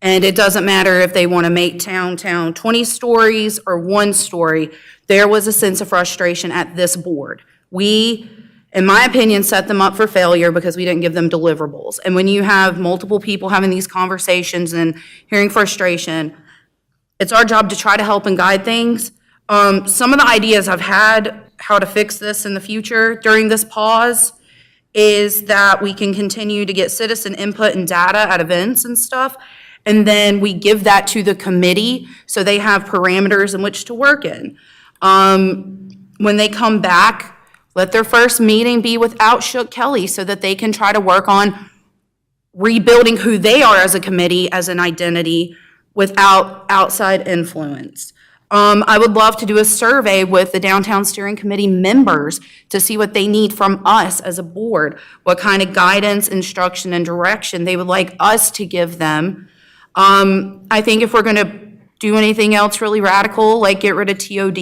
And it doesn't matter if they want to make town 20 stories or 1 story, there was a sense of frustration at this board. We, in my opinion, set them up for failure because we didn't give them deliverables. And when you have multiple people having these conversations and hearing frustration, it's our job to try to help and guide things. Some of the ideas I've had how to fix this in the future during this pause is that we can continue to get citizen input and data at events and stuff, and then we give that to the committee so they have parameters in which to work in. When they come back, let their first meeting be without Shook Kelly so that they can try to work on rebuilding who they are as a committee, as an identity, without outside influence. I would love to do a survey with the Downtown Steering Committee members to see what they need from us as a board, what kind of guidance, instruction, and direction they would like us to give them. I think if we're going to do anything else really radical, like get rid of TOD,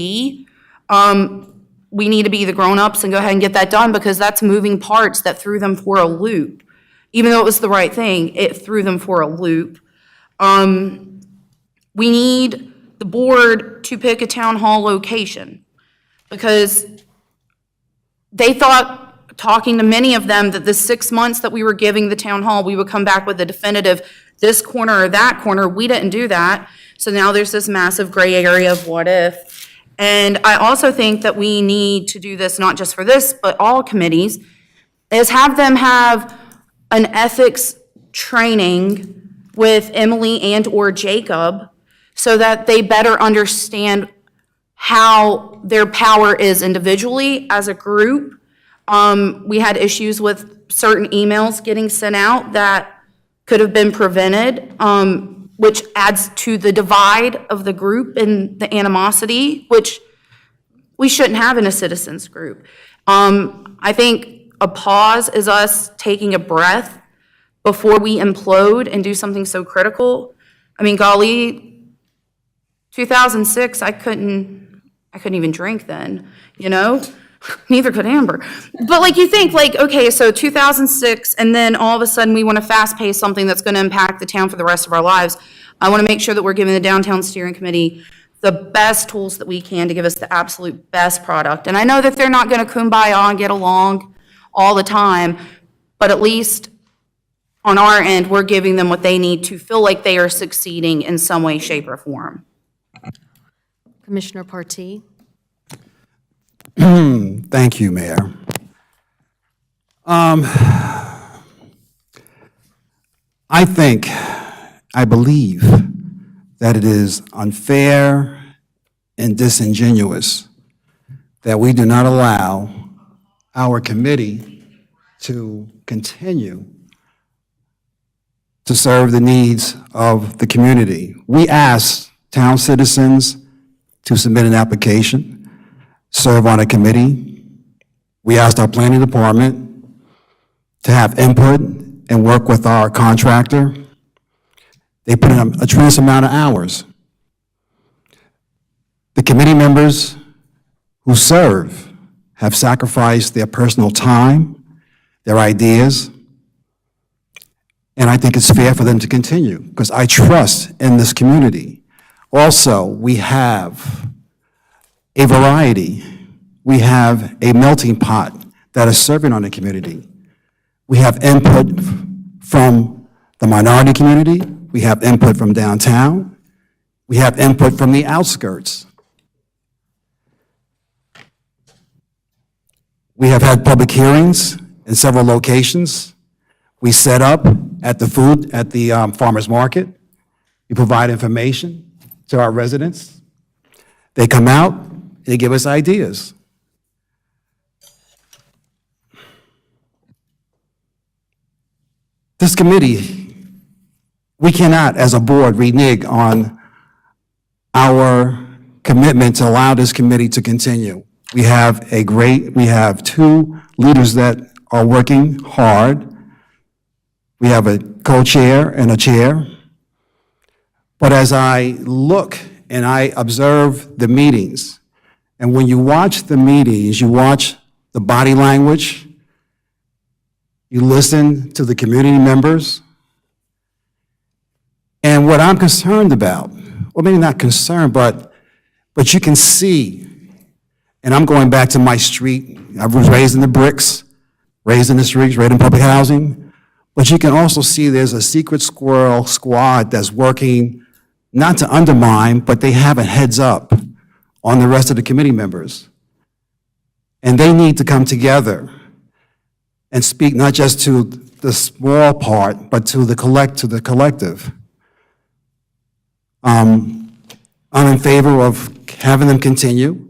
we need to be the grown-ups and go ahead and get that done, because that's moving parts that threw them for a loop. Even though it was the right thing, it threw them for a loop. We need the board to pick a town hall location, because they thought, talking to many of them, that the 6 months that we were giving the town hall, we would come back with a definitive this corner or that corner. We didn't do that. So now there's this massive gray area of what if. And I also think that we need to do this not just for this, but all committees, is have them have an ethics training with Emily and or Jacob so that they better understand how their power is individually as a group. We had issues with certain emails getting sent out that could have been prevented, which adds to the divide of the group and the animosity, which we shouldn't have in a citizens group. I think a pause is us taking a breath before we implode and do something so critical. I mean, golly, 2006, I couldn't even drink then, you know? Neither could Amber. But like, you think, like, okay, so 2006, and then all of a sudden we want to fast-pace something that's going to impact the town for the rest of our lives. I want to make sure that we're giving the Downtown Steering Committee the best tools that we can to give us the absolute best product. And I know that they're not going to kumbaya and get along all the time, but at least on our end, we're giving them what they need to feel like they are succeeding in some way, shape, or form. Commissioner Partee? Thank you, Mayor. I believe that it is unfair and disingenuous that we do not allow our committee to continue to serve the needs of the community. We asked town citizens to submit an application, serve on a committee. We asked our planning department to have input and work with our contractor. They put in a tremendous amount of hours. The committee members who serve have sacrificed their personal time, their ideas, and I think it's fair for them to continue, because I trust in this community. Also, we have a variety. We have a melting pot that is serving on the community. We have input from the minority community. We have input from downtown. We have input from the outskirts. We have had public hearings in several locations. We set up at the farmer's market. We provide information to our residents. They come out, they give us ideas. This committee, we cannot, as a board, renege on our commitment to allow this committee to continue. We have two leaders that are working hard. We have a co-chair and a chair. But as I look and I observe the meetings, and when you watch the meetings, you watch the body language, You listen to the community members. And what I'm concerned about, well, maybe not concerned, but you can see, and I'm going back to my street. I was raised in the bricks, raised in the streets, raised in public housing. But you can also see there's a secret squirrel squad that's working not to undermine, but they have a heads up on the rest of the committee members. And they need to come together and speak not just to the small part, but to the collective. I'm in favor of having them continue,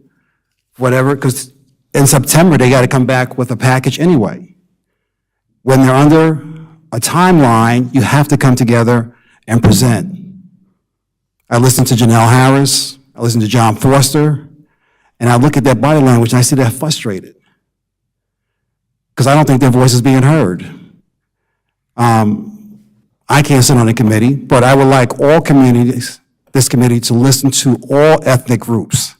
whatever, because in September, they got to come back with a package anyway. When they're under a timeline, you have to come together and present. I listened to Janelle Harris, I listened to John Forster, and I look at their body language and I see they're frustrated because I don't think their voice is being heard. I can't sit on a committee, but I would like all communities, this committee, to listen to all ethnic groups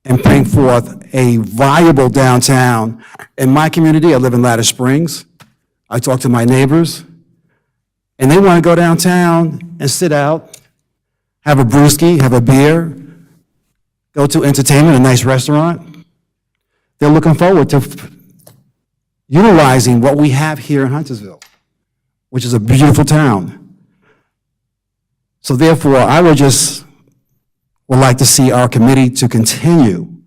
and bring forth a viable downtown. In my community, I live in Ladder Springs. I talk to my neighbors, and they want to go downtown and sit out, have a brewski, have a beer, go to entertainment, a nice restaurant. They're looking forward to utilizing what we have here in Huntersville, which is a beautiful town. So therefore, I would like to see our committee to continue.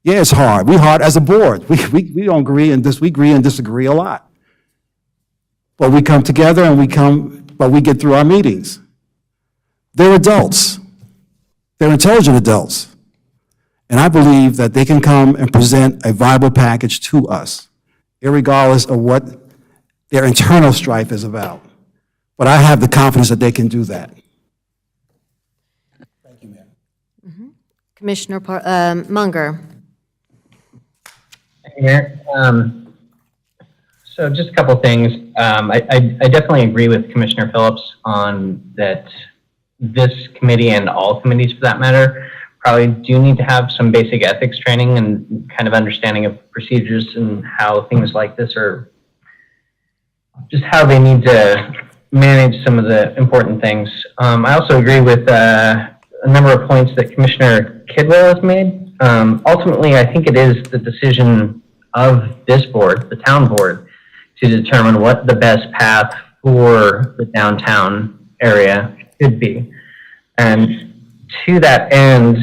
Yeah, it's hard. We're hard as a board. We don't agree and we agree and disagree a lot. But we come together and we get through our meetings. They're adults. They're intelligent adults. And I believe that they can come and present a viable package to us, irregardless of what their internal strife is about. But I have the confidence that they can do that. Commissioner Munger. Thank you, Mayor. So just a couple of things. I definitely agree with Commissioner Phillips on that this committee and all committees for that matter probably do need to have some basic ethics training and kind of understanding of procedures and how things like this are, just how they need to manage some of the important things. I also agree with a number of points that Commissioner Kidwell has made. Ultimately, I think it is the decision of this board, the town board, to determine what the best path for the downtown area should be. And to that end,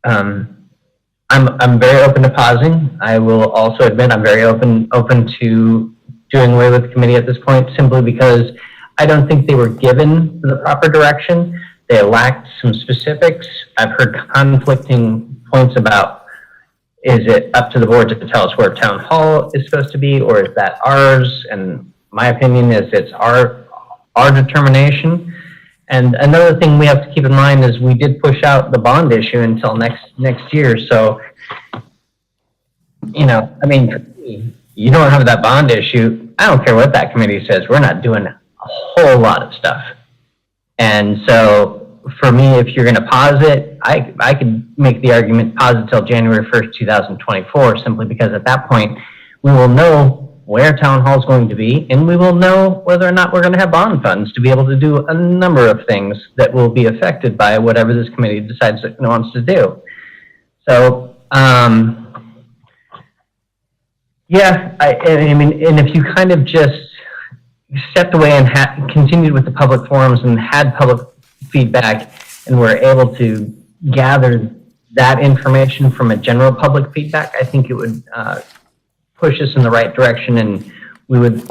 I'm very open to pausing. I will also admit I'm very open to doing away with the committee at this point, simply because I don't think they were given the proper direction. They lacked some specifics. I've heard conflicting points about, is it up to the board to tell us where town hall is supposed to be, or is that ours? And my opinion is it's our determination. And another thing we have to keep in mind is we did push out the bond issue until next year. So, you know, I mean, you don't have that bond issue. I don't care what that committee says. We're not doing a whole lot of stuff. And so for me, if you're going to pause it, I could make the argument pause it till January 1st, 2024, simply because at that point, we will know where town hall is going to be, and we will know whether or not we're going to have bond funds to be able to do a number of things that will be affected by whatever this committee decides it wants to do. So, yeah, I mean, and if you kind of just stepped away and continued with the public forums and had public feedback and were able to gather that information from a general public feedback, I think it would push us in the right direction, and we would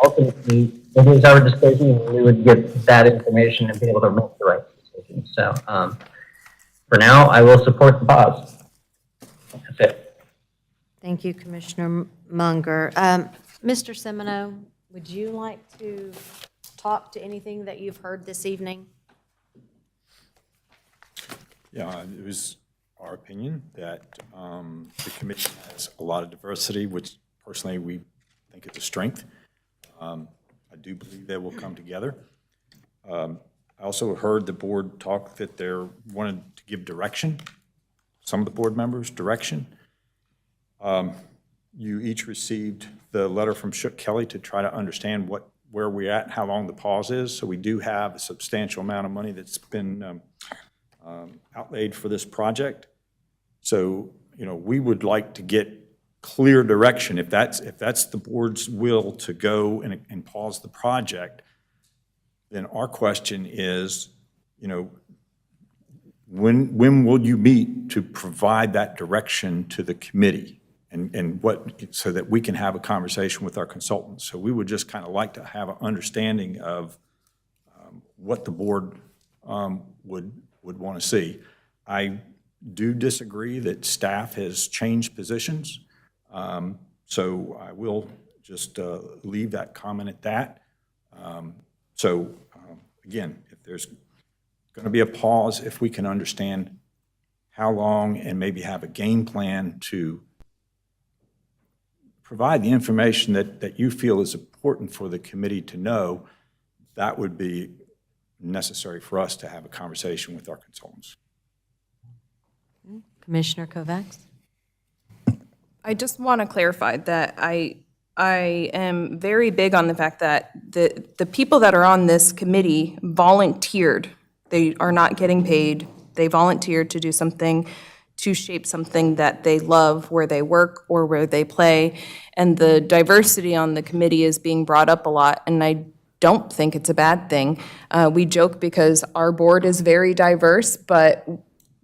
ultimately, it is our decision, and we would get that information and be able to make the right decision. So for now, I will support the pause. That's it. Thank you, Commissioner Munger. Mr. Semino, would you like to talk to anything that you've heard this evening? Yeah, it was our opinion that the committee has a lot of diversity, which personally we think is a strength. I do believe they will come together. I also heard the board talk that they wanted to give direction, some of the board members direction. you each received the letter from Shook Kelly to try to understand where we're at and how long the pause is. So we do have a substantial amount of money that's been outlaid for this project. So, we would like to get clear direction. If that's the board's will to go and pause the project, then our question is, when will you meet to provide that direction to the committee? And so that we can have a conversation with our consultants. So we would just kind of like to have an understanding of what the board would want to see. I do disagree that staff has changed positions. So I will just leave that comment at that. Again, if there's going to be a pause, if we can understand how long and maybe have a game plan to provide the information that you feel is important for the committee to know, that would be necessary for us to have a conversation with our consultants. Commissioner Kovacs? I just want to clarify that I am very big on the fact that the people that are on this committee volunteered. They are not getting paid. They volunteered to do something, to shape something that they love where they work or where they play. And the diversity on the committee is being brought up a lot, and I don't think it's a bad thing. We joke because our board is very diverse, but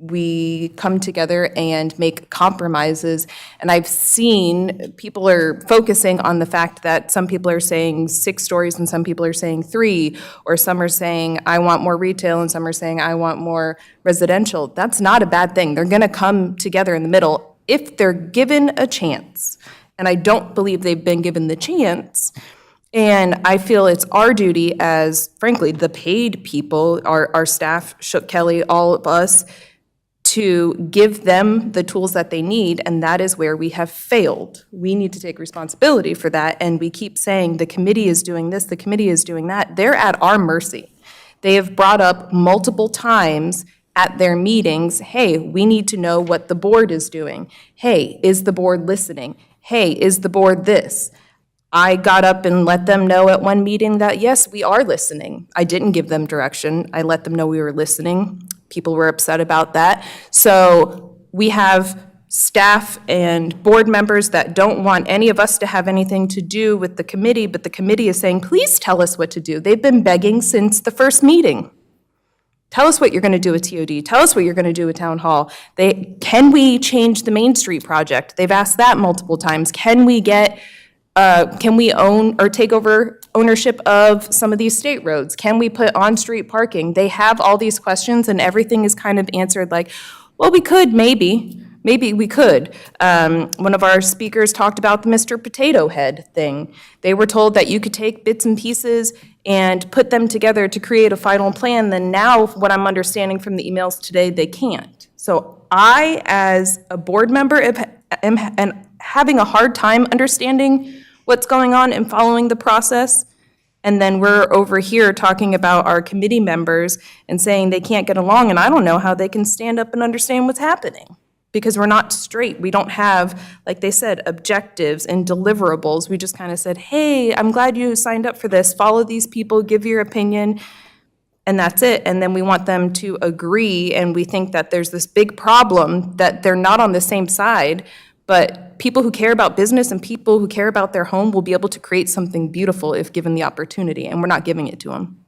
we come together and make compromises. And I've seen people are focusing on the fact that some people are saying 6 stories and some people are saying 3, or some are saying, I want more retail, and some are saying, I want more residential. That's not a bad thing. They're going to come together in the middle if they're given a chance. And I don't believe they've been given the chance. And I feel it's our duty as, frankly, the paid people, our staff, Shook Kelly, all of us, to give them the tools that they need, and that is where we have failed. We need to take responsibility for that, and we keep saying the committee is doing this, the committee is doing that. They're at our mercy. They have brought up multiple times at their meetings, hey, we need to know what the board is doing. Hey, is the board listening? Hey, is the board this? I got up and let them know at one meeting that, yes, we are listening. I didn't give them direction. I let them know we were listening. People were upset about that. So we have staff and board members that don't want any of us to have anything to do with the committee, but the committee is saying, please tell us what to do. They've been begging since the first meeting. Tell us what you're going to do with TOD. Tell us what you're going to do with Town Hall. Can we change the Main Street project? They've asked that multiple times. Can we own or take over ownership of some of these state roads? Can we put on-street parking? They have all these questions, and everything is kind of answered like, well, we could, maybe we could. One of our speakers talked about the Mr. Potato Head thing. They were told that you could take bits and pieces and put them together to create a final plan. Then now, what I'm understanding from the emails today, they can't. So I, as a board member, am having a hard time understanding what's going on and following the process. And then we're over here talking about our committee members and saying they can't get along, and I don't know how they can stand up and understand what's happening, because we're not straight. We don't have, like they said, objectives and deliverables. We just kind of said, hey, I'm glad you signed up for this. Follow these people, give your opinion, and that's it. And then we want them to agree, and we think that there's this big problem that they're not on the same side. But people who care about business and people who care about their home will be able to create something beautiful if given the opportunity, and we're not giving it to them.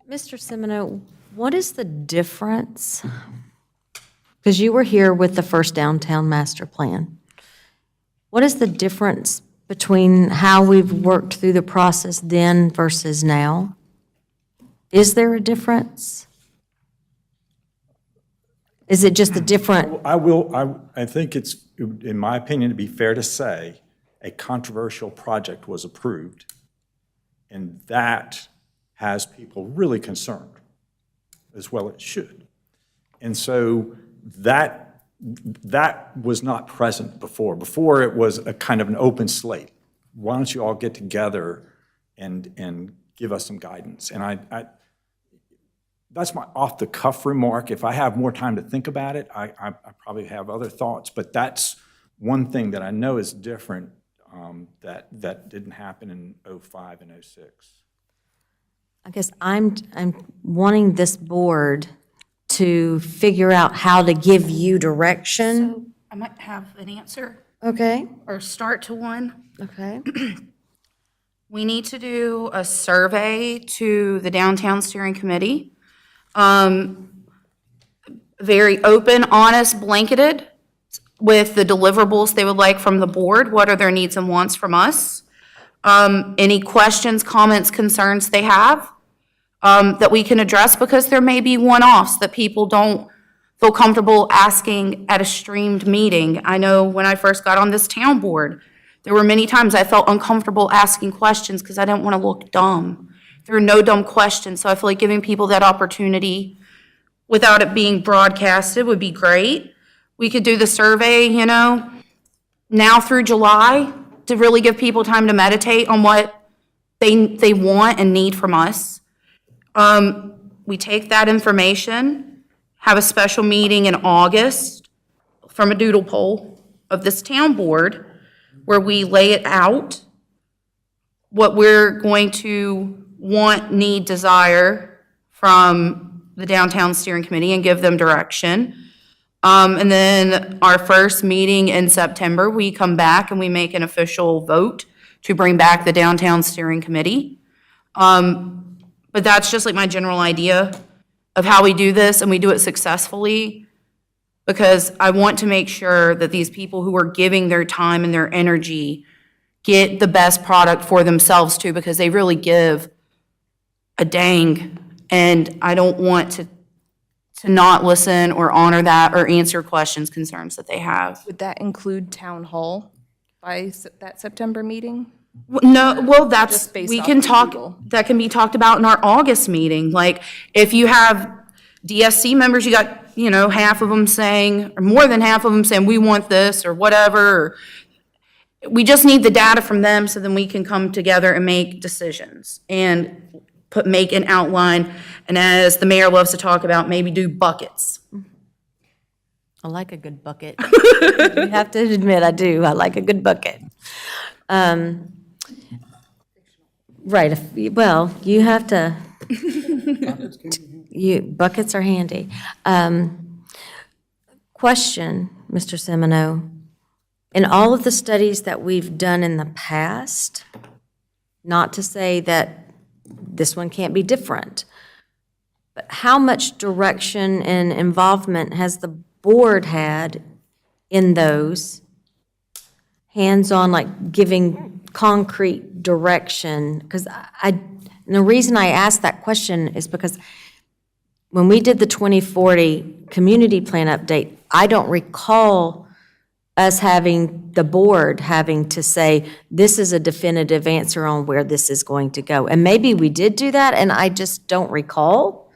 Mr. Semino, what is the difference? Because you were here with the first downtown master plan. What is the difference between how we've worked through the process then versus now? Is there a difference? Is it just a different? I think it's, in my opinion, to be fair to say, a controversial project was approved, and that has people really concerned, as well it should. And so that was not present before. Before, it was a kind of an open slate. Why don't you all get together and give us some guidance? And that's my off-the-cuff remark. If I have more time to think about it, I probably have other thoughts, but that's one thing that I know is different that didn't happen in '05 and '06. I guess I'm wanting this board to figure out how to give you direction. So I might have an answer Okay, or start to one. okay. We need to do a survey to the Downtown Steering Committee. Very open, honest, blanketed, with the deliverables they would like from the board. What are their needs and wants from us? Any questions, comments, concerns they have that we can address, because there may be one-offs that people don't feel comfortable asking at a streamed meeting. I know when I first got on this town board, there were many times I felt uncomfortable asking questions because I didn't want to look dumb. There are no dumb questions, so I feel like giving people that opportunity without it being broadcasted would be great. We could do the survey, now through July, to really give people time to meditate on what they want and need from us. We take that information, have a special meeting in August from a doodle poll of this town board, where we lay it out, what we're going to want, need, desire from the Downtown Steering Committee, and give them direction. And then our first meeting in September, we come back and we make an official vote to bring back the Downtown Steering Committee. But that's just like my general idea of how we do this, and we do it successfully, because I want to make sure that these people who are giving their time and their energy get the best product for themselves too, because they really give a dang. And I don't want to not listen or honor that or answer questions, concerns that they have. Would that include town hall by that September meeting? No, well, that's, Just based we off can of talk, Google. that can be talked about in our August meeting. Like, if you have DSC members, you got, half of them saying, or more than half of them saying, we want this, or whatever. We just need the data from them, so then we can come together and make decisions and make an outline. And as the mayor loves to talk about, maybe do buckets. I like a good bucket. You have to admit, I do. I like a good bucket. Right, well, you have to, buckets are handy. Question, Mr. Semino, in all of the studies that we've done in the past, not to say that this one can't be different, but how much direction and involvement has the board had in those, hands-on, like giving concrete direction? Because and the reason I asked that question is because when we did the 2040 community plan update, I don't recall us having, the board having to say, this is a definitive answer on where this is going to go. And maybe we did do that, and I just don't recall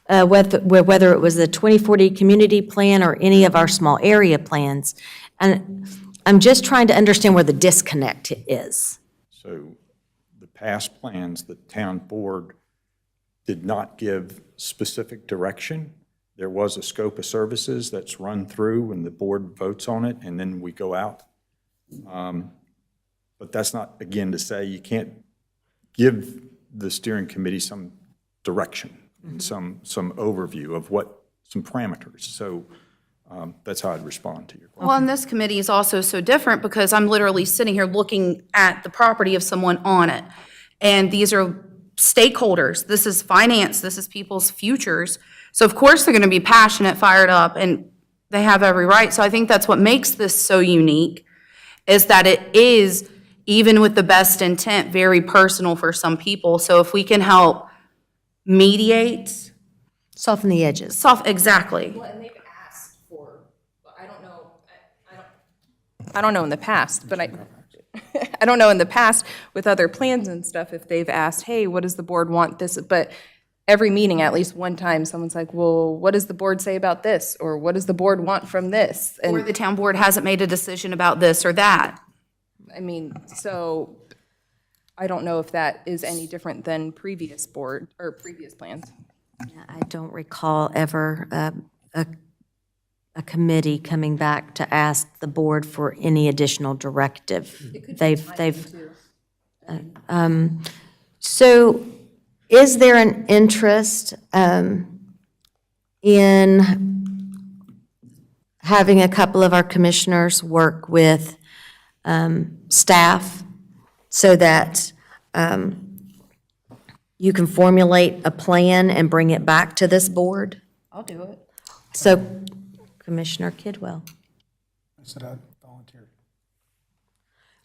whether it was the 2040 community plan or any of our small area plans. And I'm just trying to understand where the disconnect is. So the past plans, the town board did not give specific direction. There was a scope of services that's run through when the board votes on it, and then we go out. But that's not, again, to say you can't give the steering committee some direction and some overview of some parameters. So that's how I'd respond to your question. Well, and this committee is also so different because I'm literally sitting here looking at the property of someone on it. And these are stakeholders. This is finance. This is people's futures. So of course they're going to be passionate, fired up, and they have every right. So I think that's what makes this so unique, is that it is, even with the best intent, very personal for some people. So if we can help mediate. Soften the edges. Exactly. Well, and they've asked for, I don't know in the past, but I don't know in the past with other plans and stuff if they've asked, hey, what does the board want this? But every meeting, at least one time, someone's like, well, what does the board say about this? Or what does the board want from this? And Or the town board hasn't made a decision about this or that. I mean, so I don't know if that is any different than previous board or previous plans. I don't recall ever a committee coming back to ask the board for any additional directive. So is there an interest in having a couple of our commissioners work with staff so that you can formulate a plan and bring it back to this board? I'll do it. So Commissioner Kidwell. I said I'd volunteer.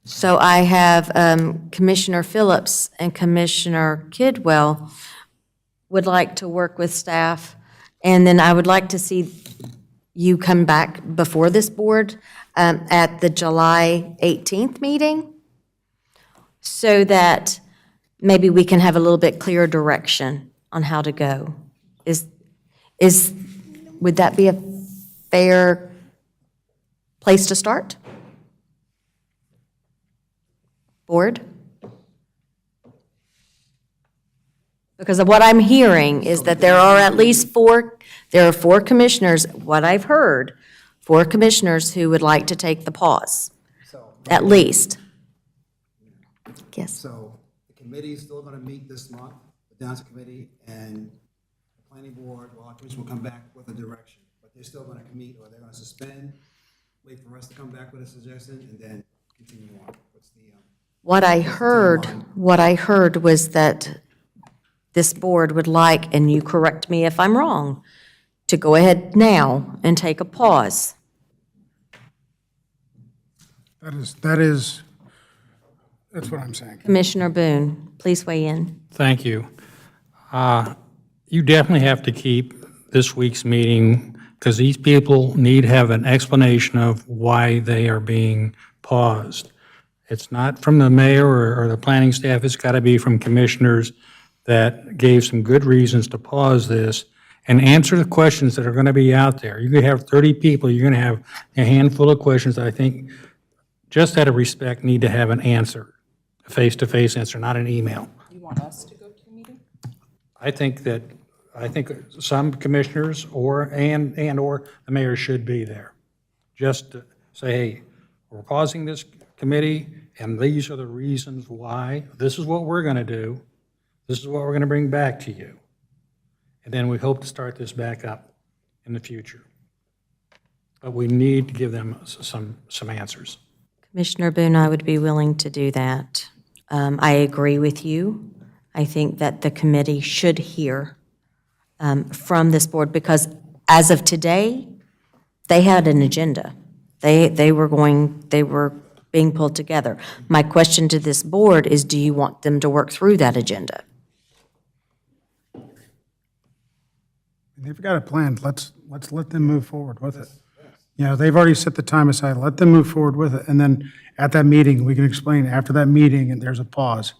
So I have Commissioner Phillips and Commissioner Kidwell would like to work with staff, and then I would like to see you come back before this board at the July 18th meeting, so that maybe we can have a little bit clearer direction on how to go. Would that be a fair place to start? Board? Because of what I'm hearing is that there are at least four commissioners, what I've heard, 4 commissioners who would like to take the pause, at least. Yes. So the committee is still going to meet this month, the Downs Committee, and the planning board, well, our commission will come back with a direction. But they're still going to meet, or they're going to suspend, wait for us to come back with a suggestion, and then continue on. What I heard was that this board would like, and you correct me if I'm wrong, to go ahead now and take a pause. That's what I'm saying. Commissioner Boone, please weigh in. Thank you. You definitely have to keep this week's meeting, because these people need to have an explanation of why they are being paused. It's not from the mayor or the planning staff, it's got to be from commissioners that gave some good reasons to pause this and answer the questions that are going to be out there. You could have 30 people, you're going to have a handful of questions that I think, just out of respect, need to have an answer, a face-to-face answer, not an email. You want us to go to the meeting? I think some commissioners or the mayor should be there. Just to say, hey, we're pausing this committee, and these are the reasons why. This is what we're going to do. This is what we're going to bring back to you. And then we hope to start this back up in the future. But we need to give them some answers. Commissioner Boone, I would be willing to do that. I agree with you. I think that the committee should hear from this board, because as of today, they had an agenda. They were being pulled together. My question to this board is, do you want them to work through that agenda? They've got a plan. Let's let them move forward with it. You know, they've already set the time aside. Let them move forward with it. And then at that meeting, we can explain after that meeting, and there's a pause.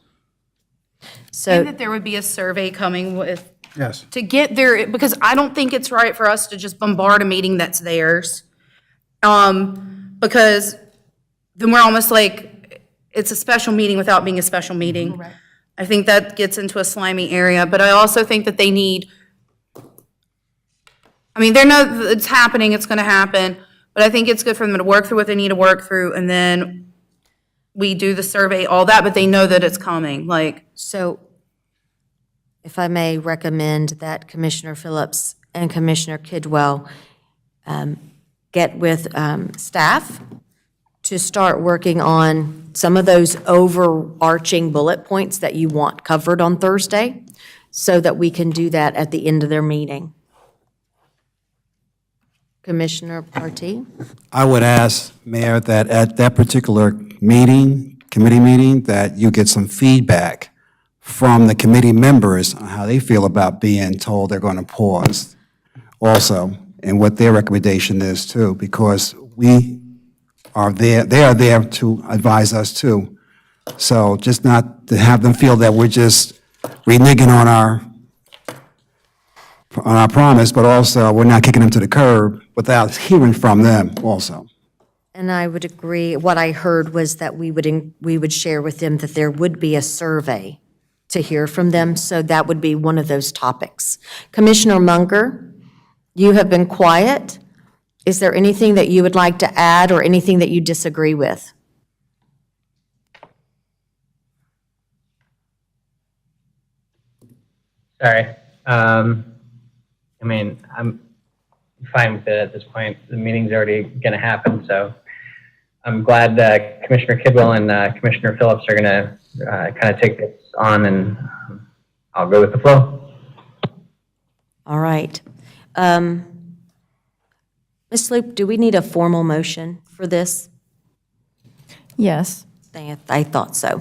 So That there would be a survey coming with, Yes. to get there, because I don't think it's right for us to just bombard a meeting that's theirs. Because then we're almost like, it's a special meeting without being a special meeting. I think that gets into a slimy area, but I also think that they need, I mean, they know it's happening, it's gonna happen, but I think it's good for them to work through what they need to work through, and then we do the survey, all that, but they know that it's coming, like. So if I may recommend that Commissioner Phillips and Commissioner Kidwell get with staff to start working on some of those overarching bullet points that you want covered on Thursday, so that we can do that at the end of their meeting. Commissioner Partee? I would ask, Mayor, that at that particular meeting, committee meeting, that you get some feedback from the committee members on how they feel about being told they're going to pause also, and what their recommendation is too, because we are there, they are there to advise us too. So just not to have them feel that we're just reneging on our promise, but also we're not kicking them to the curb without hearing from them also. And I would agree. What I heard was that we would share with them that there would be a survey to hear from them, so that would be one of those topics. Commissioner Munger, you have been quiet. Is there anything that you would like to add or anything that you disagree with? Sorry. I mean, I'm fine with it at this point. The meeting's already going to happen, so I'm glad Commissioner Kidwell and Commissioner Phillips are going to kind of take this on, and I'll go with the flow. All right. Ms. Loop, do we need a formal motion for this? Yes. I thought so.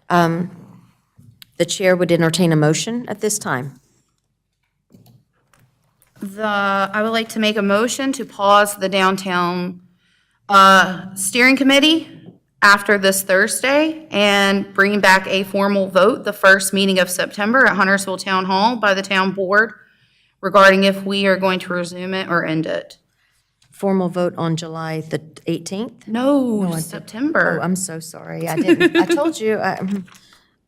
The chair would entertain a motion at this time. I would like to make a motion to pause the downtown steering committee after this Thursday and bring back a formal vote the first meeting of September at Huntersville Town Hall by the town board regarding if we are going to resume it or end it. Formal vote on July the 18th? No, I did- September. Oh, I'm so sorry. I didn't, I told you, I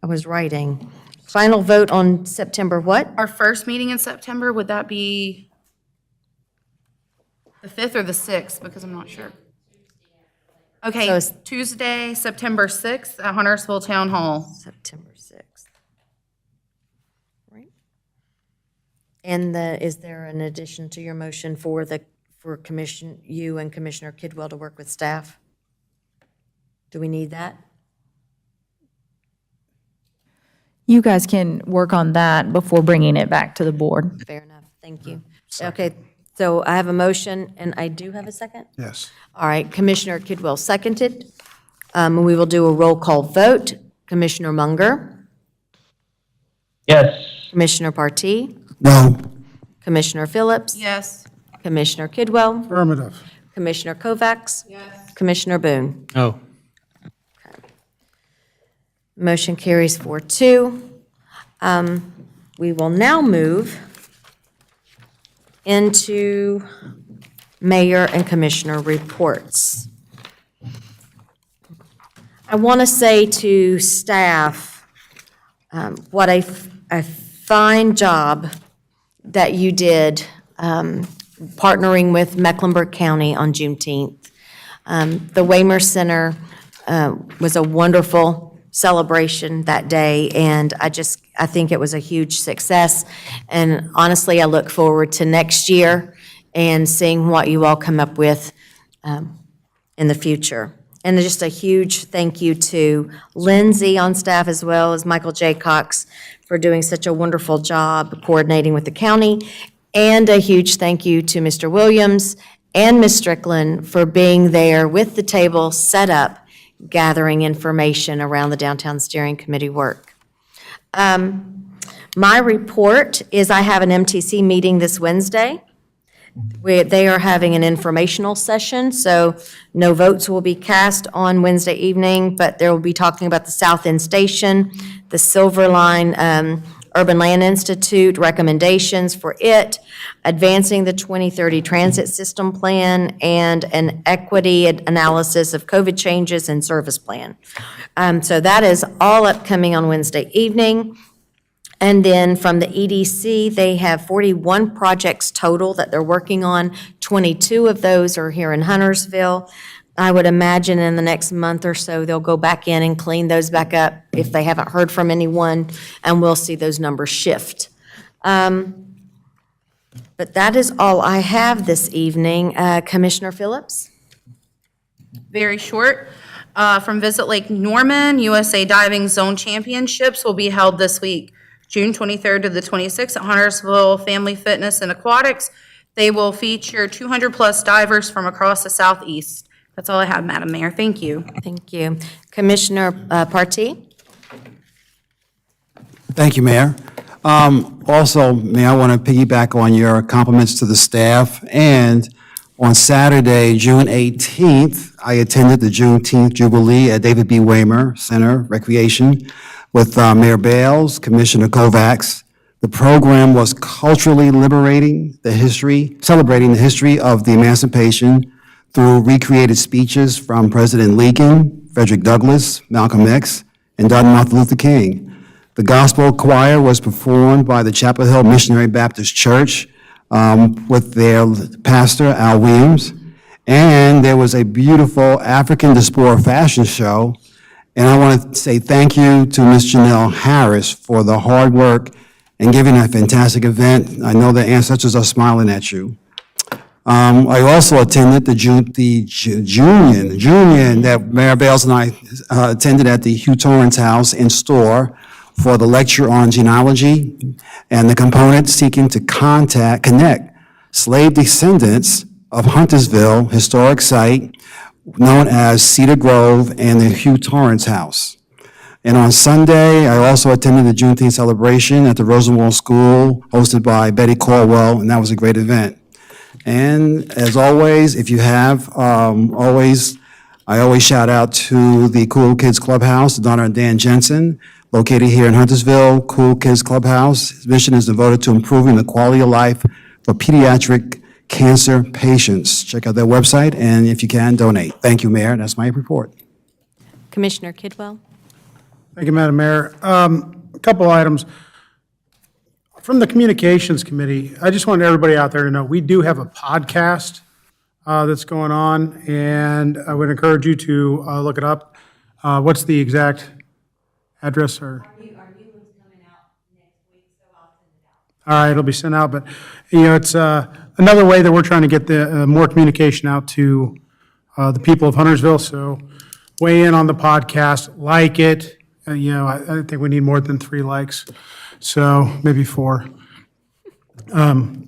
was writing. Final vote on September what? Our first meeting in September, would that be the 5th or the 6th? Because I'm not sure. Okay, So it's- Tuesday, September 6th at Huntersville Town Hall. September 6th. Right. And is there an addition to your motion for you and Commissioner Kidwell to work with staff? Do we need that? You guys can work on that before bringing it back to the board. Fair enough, thank you. Okay, so I have a motion, and I do have a second? Yes. All right, Commissioner Kidwell seconded. We will do a roll call vote. Commissioner Munger, Yes. Commissioner Partee, No. Commissioner Phillips, Yes. Commissioner Kidwell, Affirmative. Commissioner Kovacs, Commissioner Boone. No. Motion carries 4-2. We will now move into mayor and commissioner reports. I want to say to staff, what a fine job that you did partnering with Mecklenburg County on Juneteenth. The Waymer Center was a wonderful celebration that day, and I think it was a huge success. And honestly, I look forward to next year and seeing what you all come up with in the future. And just a huge thank you to Lindsay on staff as well as Michael J. Cox for doing such a wonderful job coordinating with the county. And a huge thank you to Mr. Williams and Ms. Strickland for being there with the table set up, gathering information around the Downtown Steering Committee work. My report is I have an MTC meeting this Wednesday. They are having an informational session, so no votes will be cast on Wednesday evening, but they will be talking about the South End Station, the Silver Line Urban Land Institute recommendations for it, advancing the 2030 Transit System Plan, and an equity analysis of COVID changes and service plan. So that is all upcoming on Wednesday evening. And then from the EDC, they have 41 projects total that they're working on. 22 of those are here in Huntersville. I would imagine in the next month or so, they'll go back in and clean those back up if they haven't heard from anyone, and we'll see those numbers shift. But that is all I have this evening. Commissioner Phillips? Very short. From Visit Lake Norman, USA Diving Zone Championships will be held this week, June 23rd to the 26th at Huntersville Family Fitness and Aquatics. They will feature 200-plus divers from across the southeast. That's all I have, Madam Mayor. Thank you. Thank you. Commissioner Partee? Thank you, Mayor. Also, Mayor, I want to piggyback on your compliments to the staff. And on Saturday, June 18th, I attended the Juneteenth Jubilee at David B. Waymer Center Recreation with Mayor Bales, Commissioner Kovacs. The program was culturally celebrating the history of the emancipation through recreated speeches from President Lincoln, Frederick Douglass, Malcolm X, and Martin Luther King. The gospel choir was performed by the Chapel Hill Missionary Baptist Church with their pastor, Al Williams. And there was a beautiful African diaspora fashion show. And I want to say thank you to Ms. Janelle Harris for the hard work and giving a fantastic event. I know the ancestors are smiling at you. I also attended the Junior that Mayor Bales and I attended at the Hugh Torrance House in Store for the lecture on genealogy and the components seeking to connect slave descendants of Huntersville historic site known as Cedar Grove and the Hugh Torrance House. And on Sunday, I also attended the Juneteenth celebration at the Rosenwald School hosted by Betty Caldwell, and that was a great event. And as always, if you have, I always shout out to the Cool Kids Clubhouse, Donna and Dan Jensen, located here in Huntersville. Cool Kids Clubhouse. Its mission is devoted to improving the quality of life for pediatric cancer patients. Check out their website, and if you can, donate. Thank you, Mayor. That's my report. Commissioner Kidwell? Thank you, Madam Mayor. A couple items. From the Communications Committee, I just want everybody out there to know, we do have a podcast that's going on, and I would encourage you to look it up. What's the exact address or? All right, it'll be sent out, but, it's another way that we're trying to get the more communication out to the people of Huntersville, so weigh in on the podcast, like it. I think we need more than 3 likes, so maybe 4. From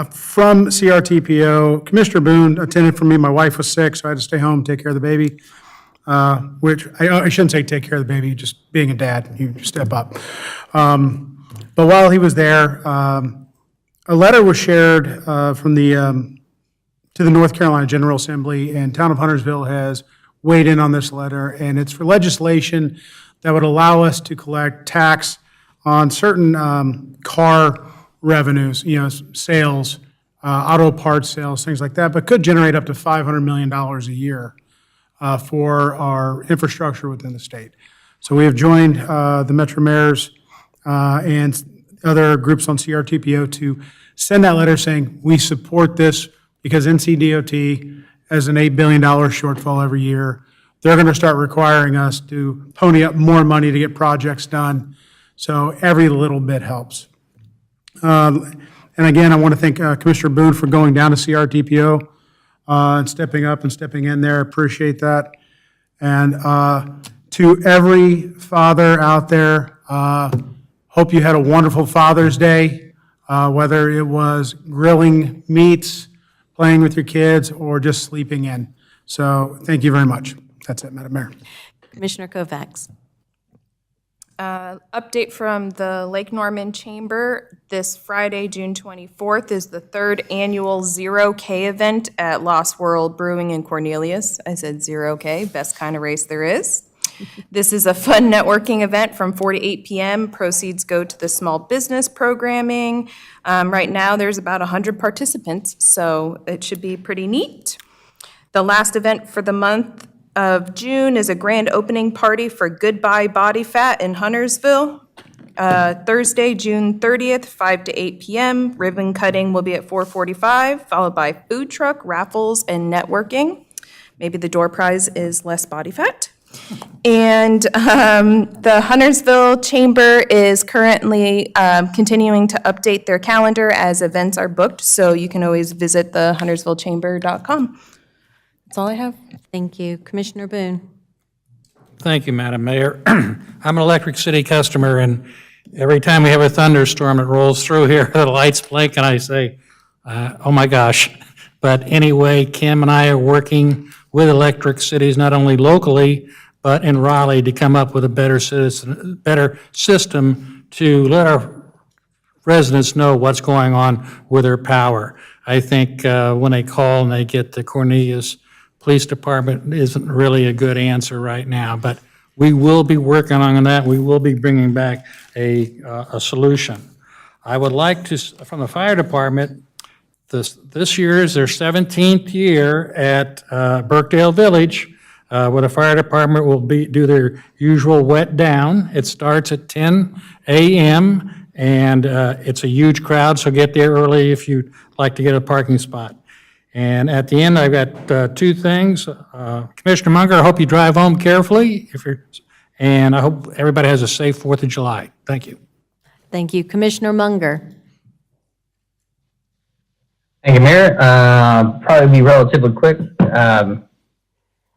CRTPO, Commissioner Boone attended for me. My wife was sick, so I had to stay home, take care of the baby, which I shouldn't say take care of the baby, just being a dad, you step up. But while he was there, a letter was shared from to the North Carolina General Assembly, and Town of Huntersville has weighed in on this letter, and it's for legislation that would allow us to collect tax on certain car revenues, sales, auto parts sales, things like that, but could generate up to $500 million a year for our infrastructure within the state. So we have joined the Metro Mayors and other groups on CRTPO to send that letter saying we support this because NCDOT has an $8 billion shortfall every year. They're going to start requiring us to pony up more money to get projects done. So every little bit helps. And again, I want to thank Commissioner Boone for going down to CRTPO and stepping up and stepping in there. Appreciate that. And to every father out there, hope you had a wonderful Father's Day, whether it was grilling meats, playing with your kids, or just sleeping in. So thank you very much. That's it, Madam Mayor. Commissioner Kovacs? Update from the Lake Norman Chamber. This Friday, June 24th, is the 3rd annual 0K event at Lost World Brewing in Cornelius. I said 0K, best kind of race there is. This is a fun networking event from 4 to 8 p.m. Proceeds go to the small business programming. Right now, there's about 100 participants, so it should be pretty neat. The last event for the month of June is a grand opening party for Goodbye Body Fat in Huntersville. Thursday, June 30th, 5 to 8 p.m. Ribbon cutting will be at 4:45, followed by food truck, raffles, and networking. Maybe the door prize is less body fat. And the Huntersville Chamber is currently continuing to update their calendar as events are booked, so you can always visit the huntersvillechamber.com. That's all I have. Thank you. Commissioner Boone? Thank you, Madam Mayor. I'm an Electric City customer, and every time we have a thunderstorm that rolls through here, the lights blink, and I say, oh my gosh. But anyway, Kim and I are working with Electric Cities, not only locally, but in Raleigh, to come up with a better system to let our residents know what's going on with their power. I think when they call and they get the Cornelius Police Department isn't really a good answer right now, but we will be working on that. We will be bringing back a solution. I would like to, from the fire department, this year is their 17th year at Birkdale Village, where the fire department will do their usual wet down. It starts at 10 a.m. And it's a huge crowd, so get there early if you'd like to get a parking spot. And at the end, I've got two things. Commissioner Munger, I hope you drive home carefully, and I hope everybody has a safe 4th of July. Thank you. Thank you. Commissioner Munger. Thank you, Mayor. Probably be relatively quick.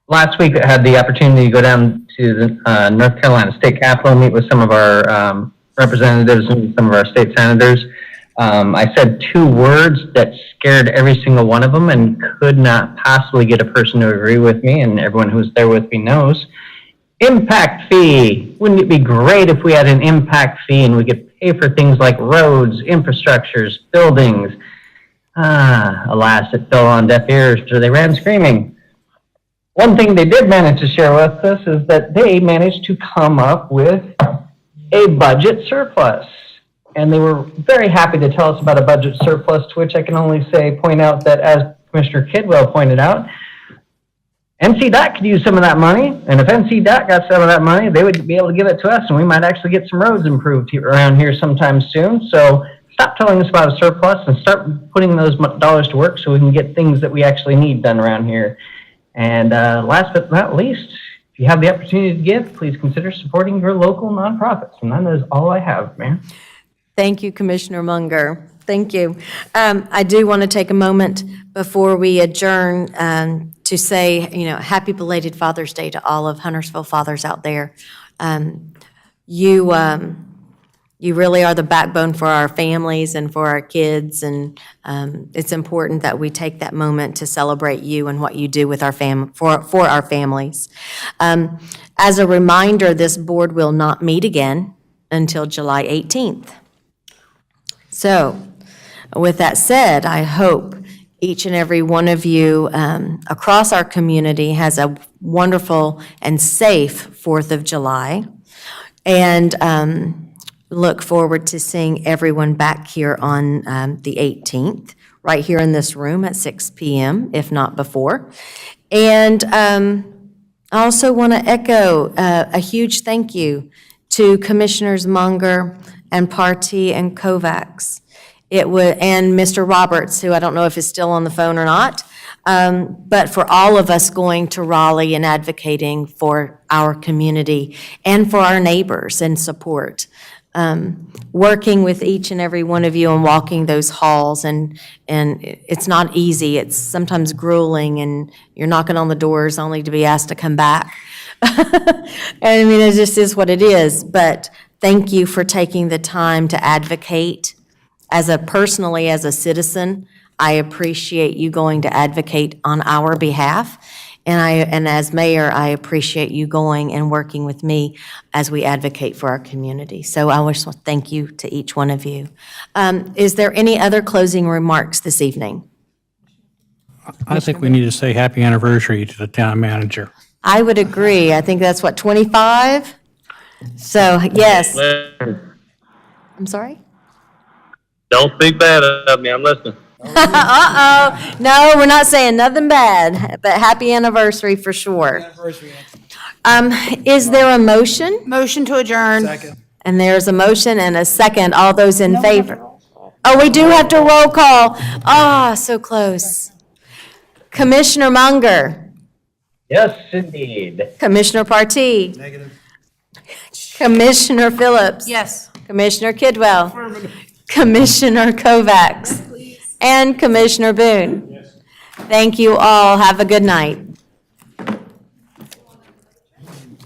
Last week, I had the opportunity to go down to the North Carolina State Capitol, meet with some of our representatives and some of our state senators. I said 2 words that scared every single one of them and could not possibly get a person to agree with me, and everyone who's there with me knows. Impact fee. Wouldn't it be great if we had an impact fee and we could pay for things like roads, infrastructures, buildings? Alas, it fell on deaf ears, so they ran screaming. One thing they did manage to share with us is that they managed to come up with a budget surplus. And they were very happy to tell us about a budget surplus, to which I can only point out that, as Commissioner Kidwell pointed out, NCDOT could use some of that money, and if NCDOT got some of that money, they would be able to give it to us, and we might actually get some roads improved around here sometime soon. So stop telling us about a surplus and start putting those dollars to work so we can get things that we actually need done around here. And last but not least, if you have the opportunity to give, please consider supporting your local nonprofits. And that is all I have, man. Thank you, Commissioner Munger. Thank you. I do want to take a moment before we adjourn to say, happy belated Father's Day to all of Huntersville fathers out there. You really are the backbone for our families and for our kids, and it's important that we take that moment to celebrate you and what you do with our for our families. As a reminder, this board will not meet again until July 18th. So, with that said, I hope each and every one of you across our community has a wonderful and safe 4th of July. And look forward to seeing everyone back here on the 18th, right here in this room at 6 p.m., if not before. And I also want to echo a huge thank you to Commissioners Munger and Partee and Kovacs. And Mr. Roberts, who I don't know if is still on the phone or not, but for all of us going to Raleigh and advocating for our community and for our neighbors and support. Working with each and every one of you and walking those halls, and it's not easy. It's sometimes grueling, and you're knocking on the doors only to be asked to come back. I mean, it just is what it is, but thank you for taking the time to advocate. Personally, as a citizen, I appreciate you going to advocate on our behalf. And as mayor, I appreciate you going and working with me as we advocate for our community. So I wish to thank you to each one of you. Is there any other closing remarks this evening? I think we need to say happy anniversary to the town manager. I would agree. I think that's 25? So, yes. I'm sorry? Don't speak bad of me, I'm listening. Uh-oh. No, we're not saying nothing bad, but happy anniversary for sure. Is there a motion? Motion to adjourn. And there's a motion and a second. All those in favor? Oh, we do have to roll call. Ah, so close. Commissioner Munger. Yes, indeed. Commissioner Partee. Negative. Commissioner Phillips. Yes. Commissioner Kidwell. Commissioner Kovacs. And Commissioner Boone. Thank you all. Have a good night.